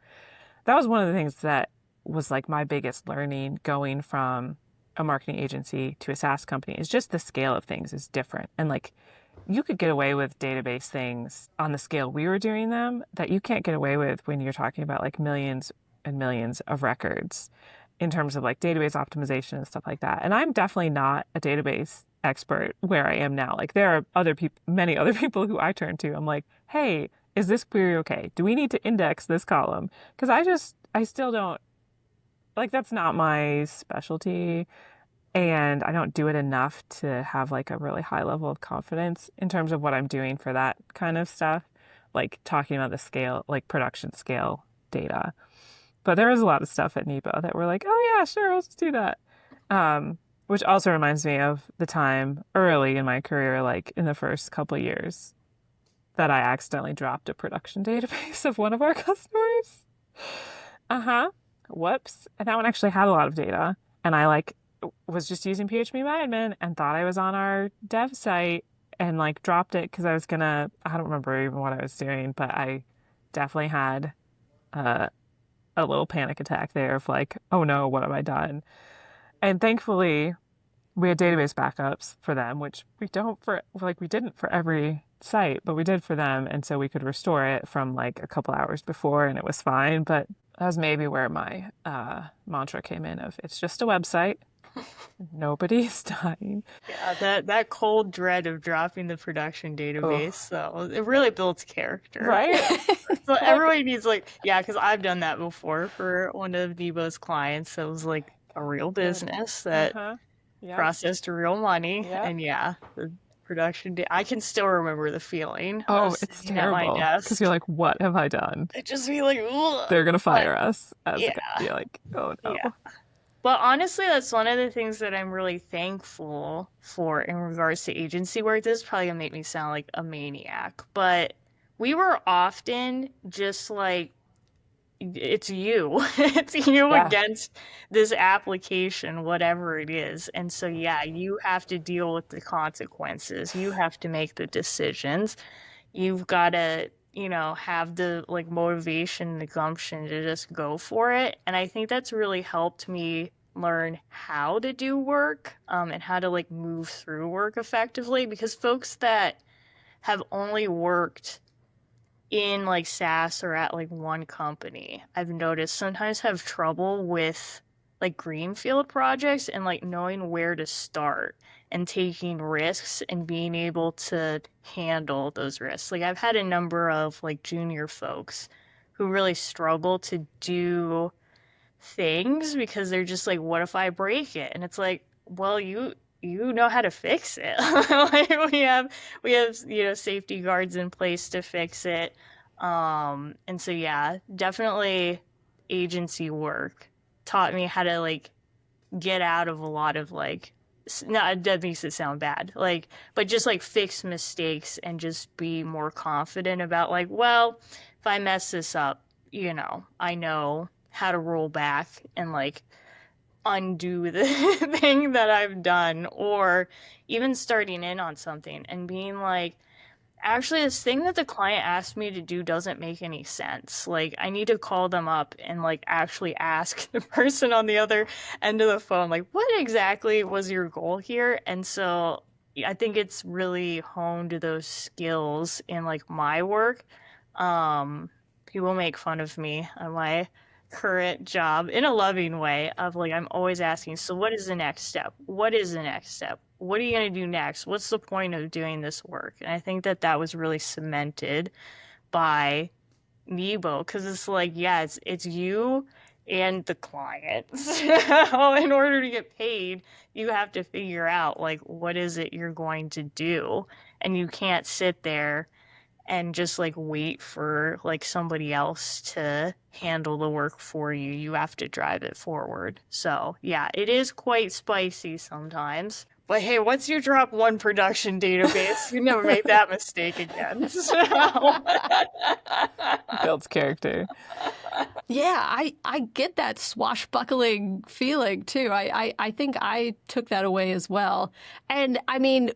That was one of the things that was like my biggest learning going from a marketing agency to a SaaS company, is just the scale of things is different. And like, you could get away with database things on the scale we were doing them that you can't get away with when you're talking about like millions and millions of records in terms of like database optimization and stuff like that. And I'm definitely not a database expert where I am now. Like, there are many other people who I turn to. I'm like, hey, is this query okay? Do we need to index this column? Because I still don't, like, that's not my specialty, and I don't do it enough to have like a really high level of confidence in terms of what I'm doing for that kind of stuff, like talking about the scale, like production scale data. But there was a lot of stuff at Nebo that were like, oh yeah, sure, let's do that. Which also reminds me of the time early in my career, like in the first couple of years, that I accidentally dropped a production database of one of our customers. Whoops. And that one actually had a lot of data. And I like was just using PHP-MyAdmin and thought I was on our dev site and like dropped it because I don't remember even what I was doing, but I definitely had a little panic attack there of like, oh no, what have I done? And thankfully, we had database backups for them, which we didn't for every site, but we did for them. And so we could restore it from like a couple hours before and it was fine. But that was maybe where my mantra came in of, it's just a website. Nobody's dying. Yeah, that cold dread of dropping the production database. So it really builds character. Right? So everybody needs because I've done that before for one of Nebo's clients. So it was like a real business that processed real money. Yep. And the production I can still remember the feeling. It's terrible. Because you're like, what have I done? It just be like, ugh. They're going to fire us. You're like, oh no. Yeah. But honestly, that's one of the things that I'm really thankful for in regards to agency work. This is probably going to make me sound like a maniac, but we were often just like, it's you. It's you against this application, whatever it is. And so, you have to deal with the consequences. You have to make the decisions. You've got to, have the like motivation, the gumption to just go for it. And I think that's really helped me learn how to do work and how to like move through work effectively, because folks that have only worked in like SaaS or at like one company, I've noticed sometimes have trouble with like greenfield projects and like knowing where to start and taking risks and being able to handle those risks. Like, I've had a number of like junior folks who really struggle to do things because they're just like, what if I break it? And it's like, well, you know how to fix it. Like we have safety guards in place to fix it. And so yeah, definitely agency work taught me how to like get out of a lot of like no, that makes it sound bad. Like, but just like fix mistakes and just be more confident about like, well, if I mess this up, I know how to roll back and like undo the thing that I've done, or even starting in on something and being like, actually, this thing that the client asked me to do doesn't make any sense. Like, I need to call them up and like actually ask the person on the other end of the phone, like, what exactly was your goal here? And so I think it's really honed those skills in like my work. People make fun of me on my current job in a loving way of like, I'm always asking, so what is the next step? What is the next step? What are you going to do next? What's the point of doing this work? And I think that that was really cemented by Nebo, because it's like, yeah, it's you and the client. So in order to get paid, you have to figure out like what is it you're going to do, and you can't sit there and just like wait for like somebody else to handle the work for you. You have to drive it forward. So yeah, it is quite spicy sometimes. But hey, once you drop one production database, you never make that mistake again. So Builds character. Yeah, I get that swashbuckling feeling too. I think I took that away as well. And I mean,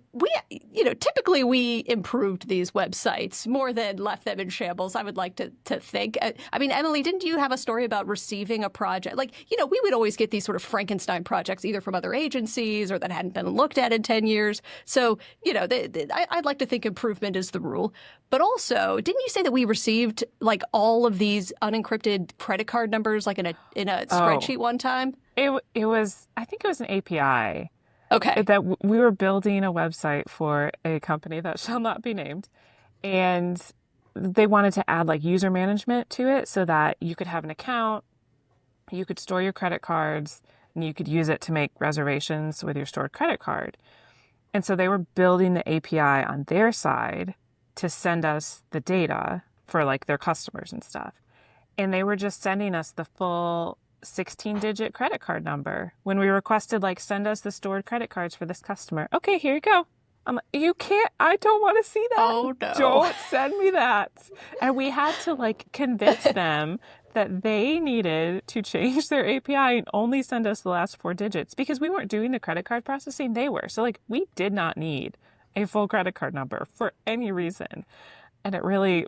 typically we improved these websites more than left them in shambles, I would like to think. I mean, Emily, didn't you have a story about receiving a project? Like, we would always get these sort of Frankenstein projects either from other agencies or that hadn't been looked at in 10 years. So, I'd like to think improvement is the rule. But also, didn't you say that we received like all of these unencrypted credit card numbers like in a spreadsheet one time? It was, I think it was an API. Okay. That we were building a website for a company that shall not be named, and they wanted to add like user management to it so that you could have an account, you could store your credit cards, and you could use it to make reservations with your stored credit card. And so they were building the API on their side to send us the data for like their customers and stuff. And they were just sending us the full 16-digit credit card number when we requested like, send us the stored credit cards for this customer. Okay, here you go. I'm like, you can't, I don't want to see that. Oh no. Don't send me that. And we had to like convince them that they needed to change their API and only send us the last 4 digits because we weren't doing the credit card processing, they were. So like we did not need a full credit card number for any reason. And it really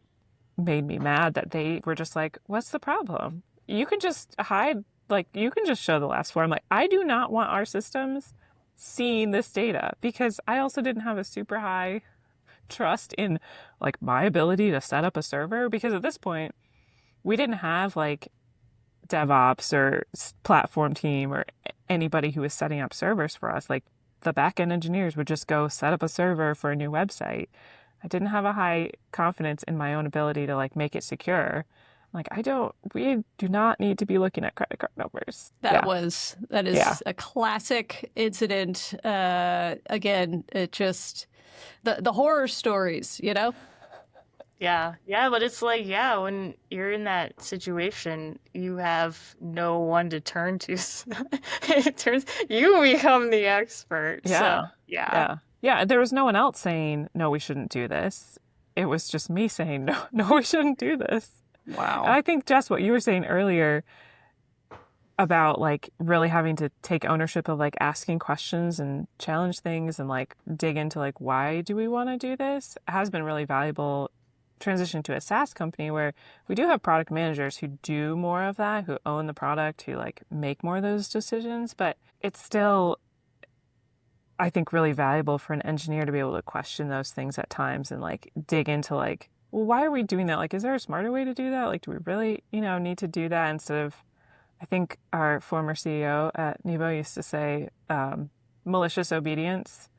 made me mad that they were just like, what's the problem? You can just hide, like you can just show the last 4. I'm like, I do not want our systems seeing this data because I also didn't have a super high trust in like my ability to set up a server because at this point we didn't have like DevOps or platform team or anybody who was setting up servers for us. Like the backend engineers would just go set up a server for a new website. I didn't have a high confidence in my own ability to like make it secure. Like we do not need to be looking at credit card numbers. That is a classic incident. Again, it just, the horror stories, yeah, but it's like, yeah, when you're in that situation, you have no one to turn to. You become the expert. Yeah. So, yeah. Yeah, there was no one else saying, no, we shouldn't do this. It was just me saying, no, we shouldn't do this. Wow. And I think, Jess, what you were saying earlier about like really having to take ownership of like asking questions and challenge things and like dig into like, why do we want to do this has been really valuable. Transition to a SaaS company where we do have product managers who do more of that, who own the product, who like make more of those decisions, but it's still, I think, really valuable for an engineer to be able to question those things at times and like dig into like, well, why are we doing that? Like, is there a smarter way to do that? Like, do we really, need to do that instead of, I think our former CEO at Nebo used to say, malicious obedience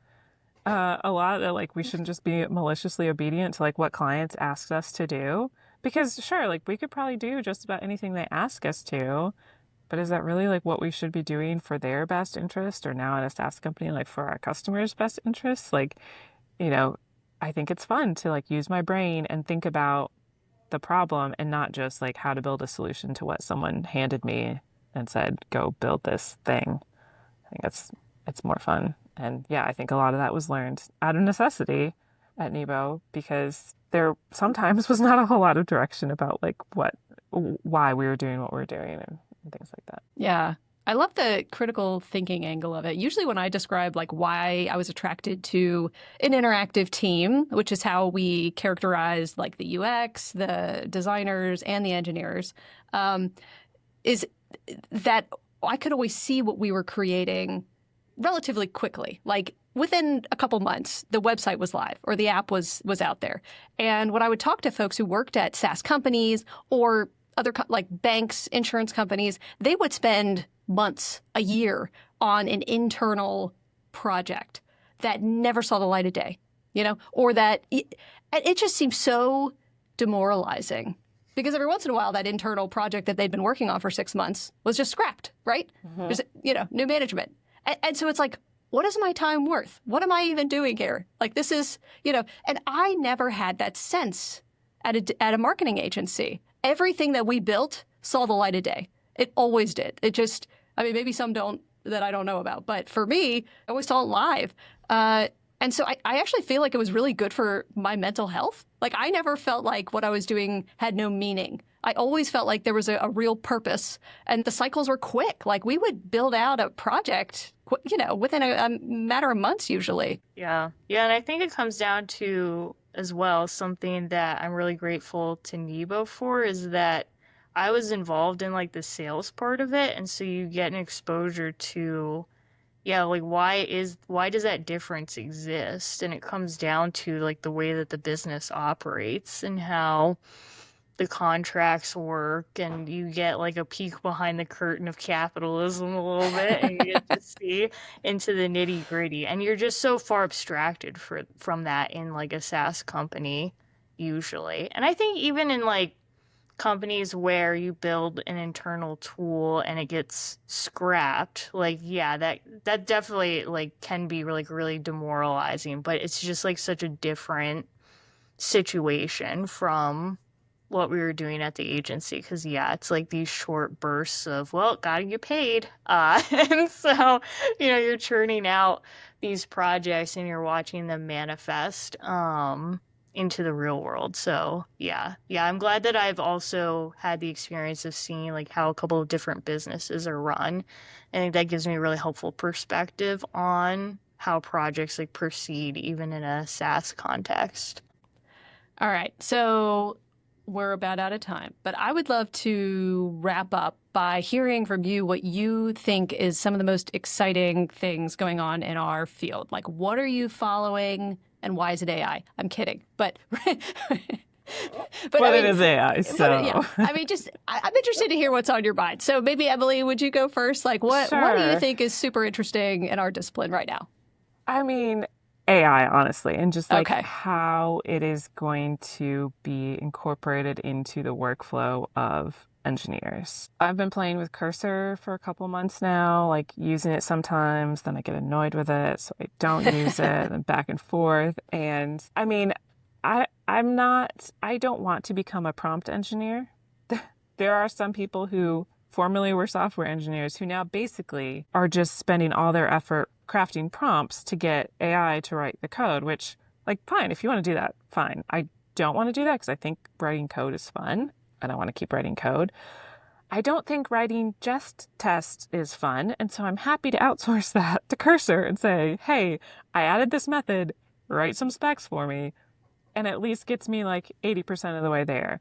a lot, that like we shouldn't just be maliciously obedient to like what clients asked us to do, Because sure, like we could probably do just about anything they ask us to, but is that really like what we should be doing for their best interest or now at a SaaS company, like for our customers' best interests? Like, you know, I think it's fun to like use my brain and think about the problem and not just like how to build a solution to what someone handed me and said, go build this thing. I think it's more fun. And yeah, I think a lot of that was learned out of necessity at Nebo because there sometimes was not a whole lot of direction about like why we were doing what we were doing and things like that. Yeah. I love the critical thinking angle of it. Usually when I describe like why I was attracted to an interactive team, which is how we characterize like the UX, the designers, and the engineers, is that I could always see what we were creating relatively quickly. Like within a couple months, the website was live or the app was out there. And when I would talk to folks who worked at SaaS companies or other like banks, insurance companies, they would spend months, a year on an internal project that never saw the light of day, or that it just seems so demoralizing because every once in a while that internal project that they'd been working on for 6 months was just scrapped, right? Mm-hmm. There's, new management. And so it's like, what is my time worth? What am I even doing here? Like this is, and I never had that sense at a marketing agency. Everything that we built saw the light of day. It always did. It just, maybe some don't that I don't know about. But for me, I always saw it live. And so I actually feel like it was really good for my mental health. Like I never felt like what I was doing had no meaning. I always felt like there was a real purpose and the cycles were quick. Like we would build out a project, within a matter of months usually. Yeah. Yeah. And I think it comes down to as well, something that I'm really grateful to Nebo for is that I was involved in like the sales part of it. And so you get an exposure to, like why does that difference exist? And it comes down to like the way that the business operates and how the contracts work, and you get like a peek behind the curtain of capitalism a little bit and you get to see into the nitty gritty, and you're just so far abstracted from that in like a SaaS company usually. And I think even in like companies where you build an internal tool and it gets scrapped, like that definitely like can be like really demoralizing, but it's just like such a different situation from what we were doing at the agency, because it's like these short bursts of, well, gotta get paid, and so you're churning out these projects and you're watching them manifest into the real world. So I'm glad that I've also had the experience of seeing like how a couple of different businesses are run. I think that gives me a really helpful perspective on how projects like proceed even in a SaaS context. All right, so we're about out of time, but I would love to wrap up by hearing from you what you think is some of the most exciting things going on in our field. Like, what are you following and why is it AI? I'm kidding, but it is AI, so. I'm interested to hear what's on your mind. So maybe, Emily, would you go first? Like, what do you think is super interesting in our discipline right now? AI, honestly, and just like how it is going to be incorporated into the workflow of engineers. I've been playing with Cursor for a couple months now, like using it sometimes, then I get annoyed with it, so I don't use it, and back and forth. And I don't want to become a prompt engineer. There are some people who formerly were software engineers who now basically are just spending all their effort crafting prompts to get AI to write the code, which, like, fine, if you want to do that, fine. I don't want to do that because I think writing code is fun and I want to keep writing code. I don't think writing jest tests is fun, and so I'm happy to outsource that to Cursor and say, hey, I added this method, write some specs for me, and at least gets me like 80% of the way there.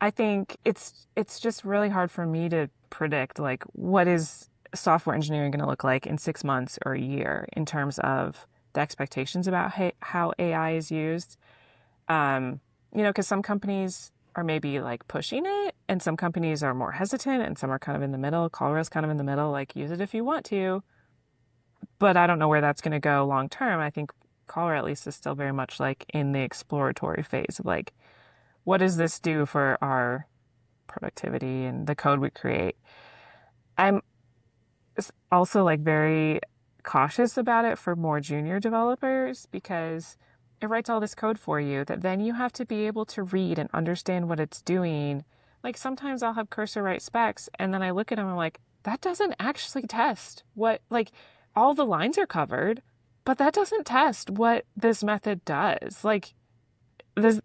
I think it's just really hard for me to predict like what is software engineering going to look like in 6 months or a year in terms of the expectations about how AI is used. Because some companies are maybe like pushing it and some companies are more hesitant and some are kind of in the middle. CallRail's kind of in the middle, like use it if you want to. But I don't know where that's going to go long term. I think CallRail at least is still very much like in the exploratory phase of like, what does this do for our productivity and the code we create? I'm also like very cautious about it for more junior developers because it writes all this code for you that then you have to be able to read and understand what it's doing. Like sometimes I'll have Cursor write specs and then I look at them and I'm like, that doesn't actually test what, like, all the lines are covered, but that doesn't test what this method does. Like,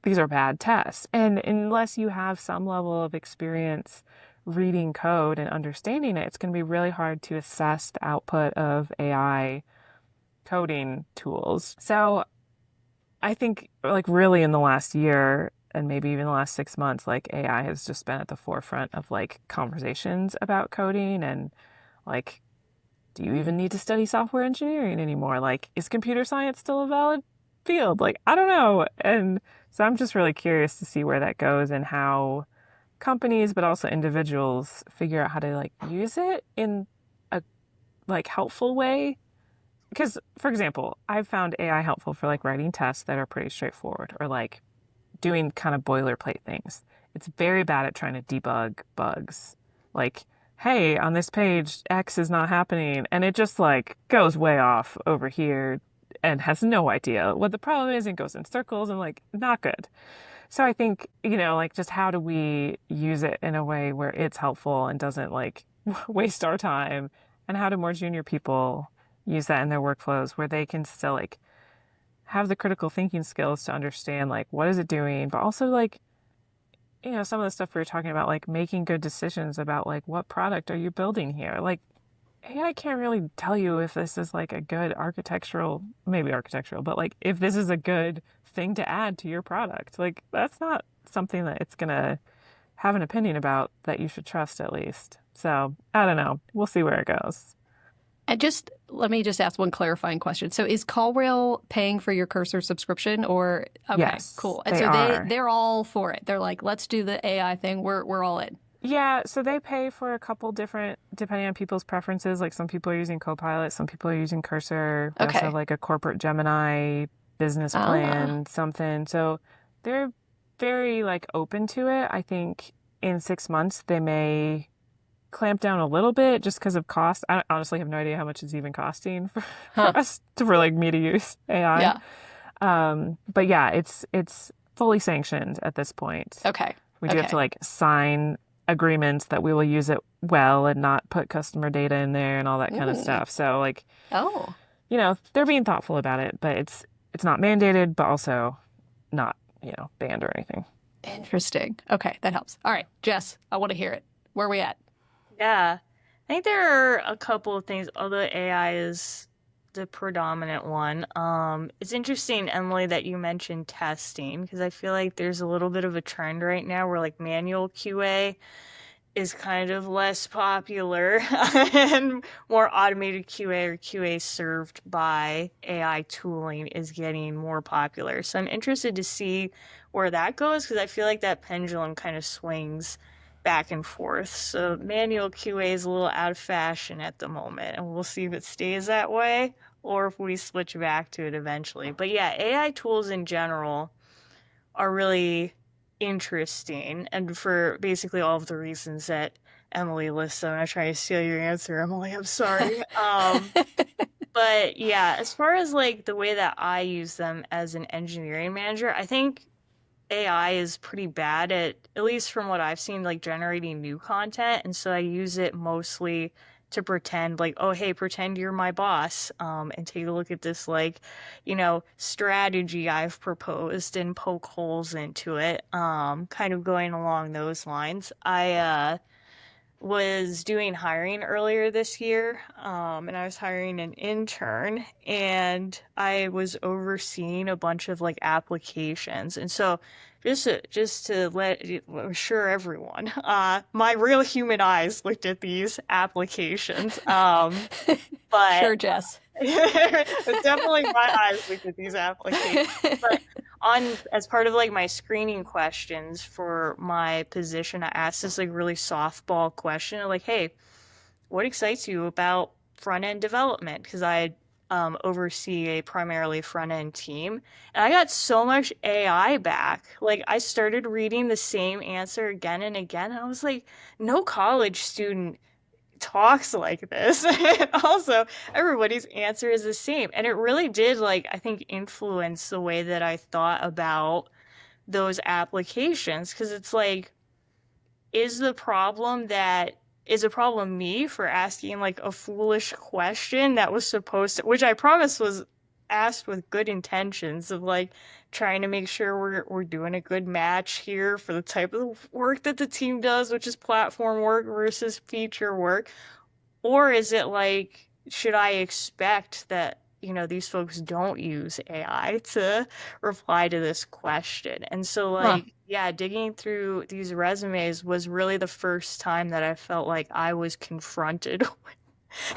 these are bad tests. And unless you have some level of experience reading code and understanding it, it's going to be really hard to assess the output of AI coding tools. So I think like really in the last year and maybe even the last 6 months, like AI has just been at the forefront of like conversations about coding and like, do you even need to study software engineering anymore? Like, is computer science still a valid field? Like, I don't know. And so I'm just really curious to see where that goes and how companies, but also individuals figure out how to like use it in a like helpful way. Because, for example, I've found AI helpful for like writing tests that are pretty straightforward or like doing kind of boilerplate things. It's very bad at trying to debug bugs. Like, hey, on this page, X is not happening. And it just like goes way off over here and has no idea what the problem is and goes in circles and like not good. So I think, like just how do we use it in a way where it's helpful and doesn't like waste our time? And how do more junior people use that in their workflows where they can still like have the critical thinking skills to understand like what is it doing, but also like, some of the stuff we were talking about, like making good decisions about like what product are you building here? Like AI can't really tell you if this is like a good maybe architectural, but like if this is a good thing to add to your product. Like that's not something that it's gonna have an opinion about that you should trust at least. So I don't know. We'll see where it goes. And let me just ask one clarifying question. So is CallRail paying for your Cursor subscription or okay, Yes, cool. And they so are. they're all for it. They're like, let's do the AI thing. We're all in. Yeah, so they pay for a couple different, depending on people's preferences. Like some people are using Copilot, some people are using Cursor. We also Okay. have like a corporate Gemini business plan, something. So they're very like open to it. I think in 6 months they may clamp down a little bit just because of cost. I honestly have no idea how much it's even costing for us for like me to use AI. Yeah. But yeah, it's fully sanctioned at this point. Okay. We do have to like sign agreements that we will use it well and not put customer data in there and all that kind of stuff. So like, they're being thoughtful about it, but it's not mandated, but also not, banned or anything. Interesting. Okay, that helps. All right, Jess, I want to hear it. Where are we at? Yeah. I think there are a couple of things, although AI is the predominant one. It's interesting, Emily, that you mentioned testing, because I feel like there's a little bit of a trend right now where like manual QA is kind of less popular and more automated QA or QA served by AI tooling is getting more popular. So I'm interested to see where that goes because I feel like that pendulum kind of swings back and forth. So manual QA is a little out of fashion at the moment, and we'll see if it stays that way or if we switch back to it eventually. But yeah, AI tools in general are really interesting, and for basically all of the reasons that Emily listed. I'm not trying to steal your answer, Emily. I'm sorry. But yeah, as far as like the way that I use them as an engineering manager, I think AI is pretty bad at least from what I've seen, like generating new content. And so I use it mostly to pretend like, oh, hey, pretend you're my boss, and take a look at this, like, strategy I've proposed and poke holes into it, kind of going along those lines. I was doing hiring earlier this year, and I was hiring an intern, and I was overseeing a bunch of like applications. And so just to assure everyone, my real human eyes looked at these applications. But Sure, Jess. it's definitely my eyes looked at these applications. But as part of like my screening questions for my position, I asked this like really softball question like, hey, what excites you about front end development? Because I oversee a primarily front-end team. And I got so much AI back. Like, I started reading the same answer again and again. And I was like, no college student talks like this. And also, everybody's answer is the same. And it really did, like, I think, influence the way that I thought about those applications. Because it's like, is the problem that is a problem me for asking like a foolish question that was supposed to, which I promise was asked with good intentions of like trying to make sure we're doing a good match here for the type of work that the team does, which is platform work versus feature work? Or is it like, should I expect that, these folks don't use AI to reply to this question? And so, Huh. like, yeah, digging through these resumes was really the first time that I felt like I was confronted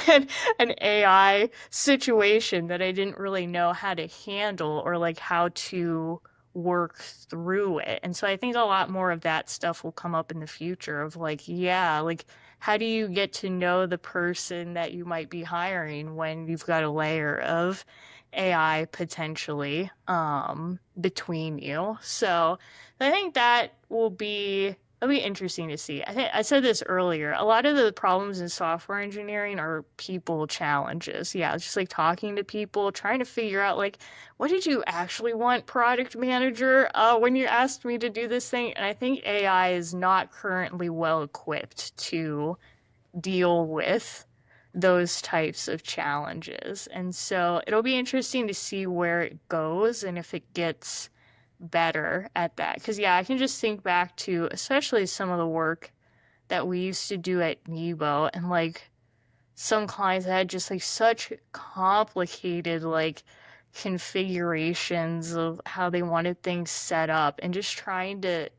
with an AI situation that I didn't really know how to handle or like how to work through it. And so I think a lot more of that stuff will come up in the future of like, yeah, like how do you get to know the person that you might be hiring when you've got a layer of AI potentially between you. So I think that will be it'll be interesting to see. I think I said this earlier. A lot of the problems in software engineering are people challenges. Yeah, it's just like talking to people, trying to figure out like, what did you actually want, product manager, when you asked me to do this thing? And I think AI is not currently well equipped to deal with those types of challenges. And so it'll be interesting to see where it goes and if it gets better at that. Because, yeah, I can just think back to especially some of the work that we used to do at Nebo and like some clients that had just like such complicated like configurations of how they wanted things set up and just trying to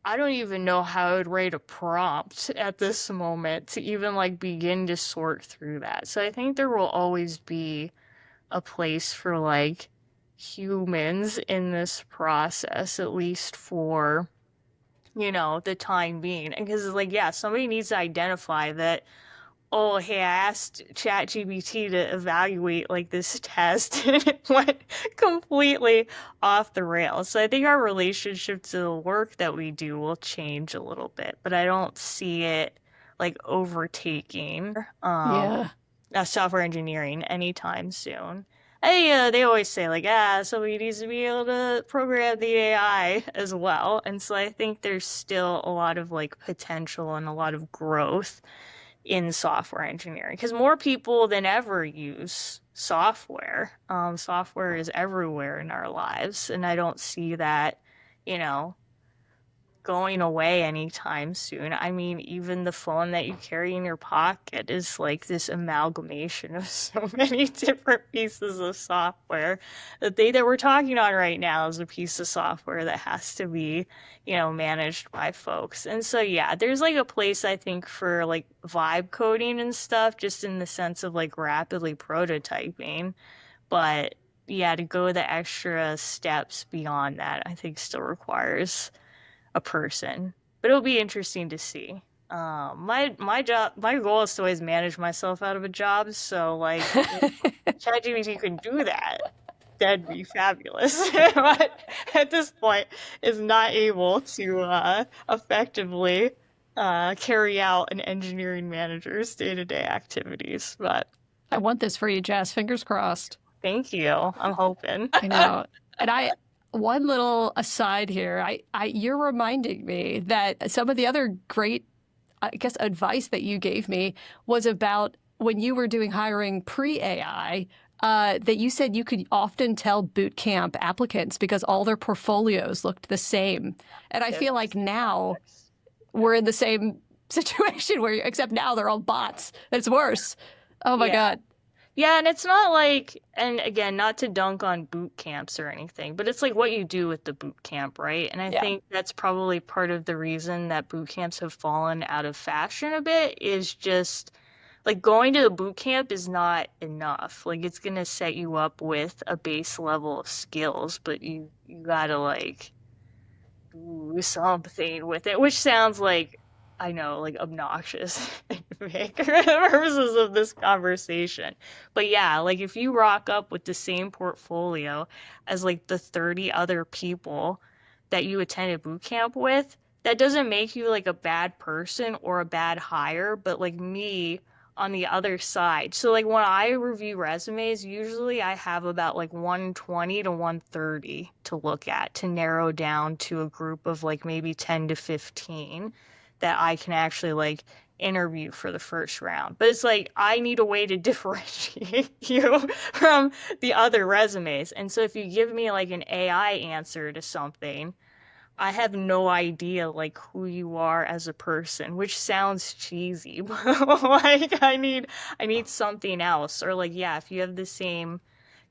I don't even know how I would rate a prompt at this moment to even like begin to sort through that. So I think there will always be a place for like humans in this process, at least for, the time being. And because, like, yeah, somebody needs to identify that, oh, hey, I asked ChatGPT to evaluate like this test and it went completely off the rails. So I think our relationship to the work that we do will change a little bit, but I don't see it like overtaking Yeah. software engineering anytime soon. They always say like, somebody needs to be able to program the AI as well. And so I think there's still a lot of like potential and a lot of growth in software engineering because more people than ever use software. Software is everywhere in our lives, and I don't see that, you know, going away anytime soon. I mean, even the phone that you carry in your pocket is like this amalgamation of so many different pieces of software. The thing that we're talking on right now is a piece of software that has to be, managed by folks. And so, yeah, there's like a place I think for like vibe coding and stuff, just in the sense of like rapidly prototyping. But yeah, to go the extra steps beyond that, I think still requires a person. But it'll be interesting to see. My goal is to always manage myself out of a job. So like, if ChatGPT can do that, that'd be fabulous. But at this point, is not able to effectively carry out an engineering manager's day-to-day activities. But I want this for you, Jess. Fingers crossed. thank you. I'm hoping. I know. And one little aside here, you're reminding me that some of the other great, I guess, advice that you gave me was about when you were doing hiring pre-AI, that you said you could often tell boot camp applicants because all their portfolios looked the same. And I feel like now we're in the same situation except now they're all bots. It's worse. Oh my Yeah. God. Yeah, and it's not like, and again, not to dunk on boot camps or anything, but it's like what you do with the boot camp, right? And I Yeah. think that's probably part of the reason that boot camps have fallen out of fashion a bit is just like going to the boot camp is not enough. Like it's gonna set you up with a base level of skills, but you gotta like do something with it, which sounds like I know, like obnoxious for the purposes of this conversation. But yeah, like if you rock up with the same portfolio as like the 30 other people that you attended boot camp with, that doesn't make you like a bad person or a bad hire, but like me on the other side. So like when I review resumes, usually I have about like 120 to 130 to look at to narrow down to a group of like maybe 10 to 15 that I can actually like interview for the first round. But it's like I need a way to differentiate you from the other resumes. And so if you give me like an AI answer to something, I have no idea like who you are as a person, which sounds cheesy, but like I need something else. Or like, yeah, if you have the same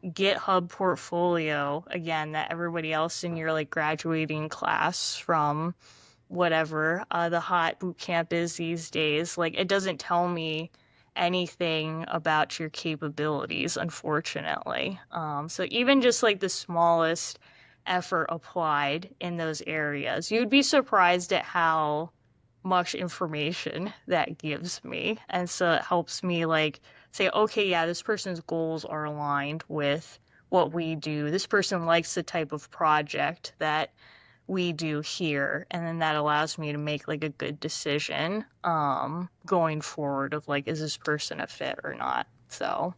GitHub portfolio again that everybody else in your like graduating class from whatever the hot boot camp is these days, like it doesn't tell me anything about your capabilities, unfortunately. So even just like the smallest effort applied in those areas, you'd be surprised at how much information that gives me. And so it helps me like say, okay, yeah, this person's goals are aligned with what we do. This person likes the type of project that we do here, and then that allows me to make like a good decision going forward of like, is this person a fit or not. So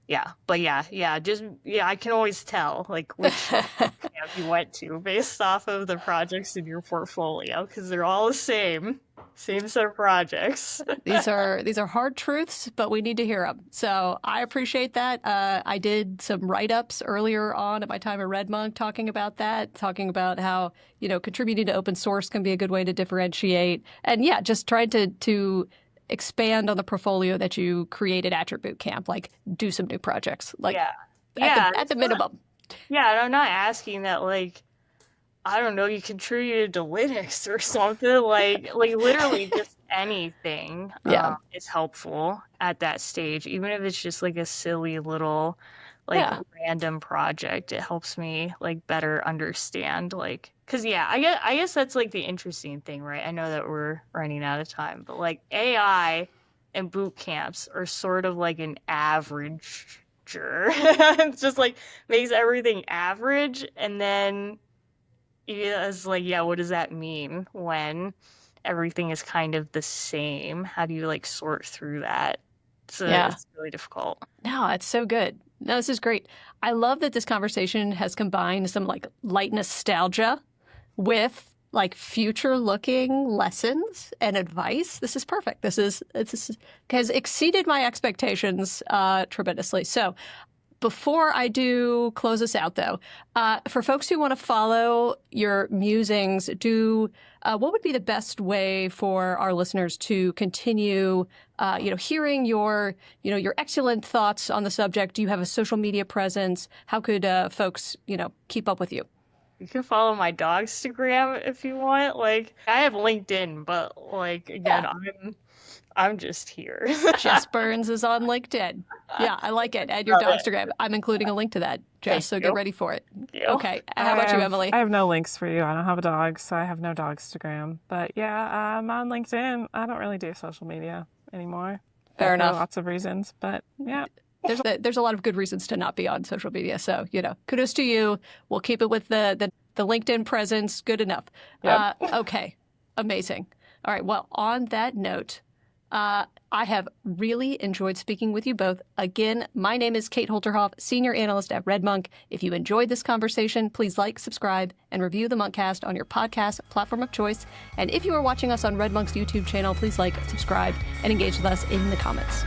yeah, but yeah, just yeah, I can always tell like which camp you went to based off of the projects in your portfolio, because they're all the same set of projects. These are hard truths, but we need to hear them. So I appreciate that. I did some write-ups earlier on at my time at RedMonk talking about how, contributing to open source can be a good way to differentiate. And yeah, just trying to expand on the portfolio that you created at your boot camp, like do some new projects, like at the minimum. Yeah, and I'm not asking that like, I don't know, you contributed to Linux or something, like literally just anything is helpful at that stage, even if it's just like a silly little random project. It helps me like better understand like, because I guess that's like the interesting thing, right? I know that we're running out of time, but like AI and boot camps are sort of like an average. It's just like makes everything average, and then it's like, yeah, what does that mean when everything is kind of the same? How do you like sort through that? So it's really difficult. No, it's so good. No, this is great. I love that this conversation has combined some like light nostalgia with like future looking lessons and advice. This is perfect. This has exceeded my expectations tremendously. So before I do close us out, though, for folks who want to follow your musings, what would be the best way for our listeners to continue, hearing your excellent thoughts on the subject? Do you have a social media presence? How could folks, keep up with you? You can follow my Dogstagram if you want. Like, I have LinkedIn, but like again, I'm just here. Jess Burns is on LinkedIn. Yeah, I like it. And your Dogstagram. I'm including a link to that, Jess, so get ready for it. Okay. How about you, Emily? I have no links for you. I don't have a dog, so I have no Dogstagram. But yeah, I'm on LinkedIn. I don't really do social media anymore. Fair enough. For lots of reasons, but yeah. There's a lot of good reasons to not be on social media. So, kudos to you. We'll keep it with the LinkedIn presence. Good enough. Yep. Okay. Amazing. All right. Well, on that note, I have really enjoyed speaking with you both. Again, my name is Kate Holterhoff, Senior Analyst at RedMonk. If you enjoyed this conversation, please like, subscribe, and review the Monkcast on your podcast platform of choice. And if you are watching us on RedMonk's YouTube channel, please like, subscribe, and engage with us in the comments.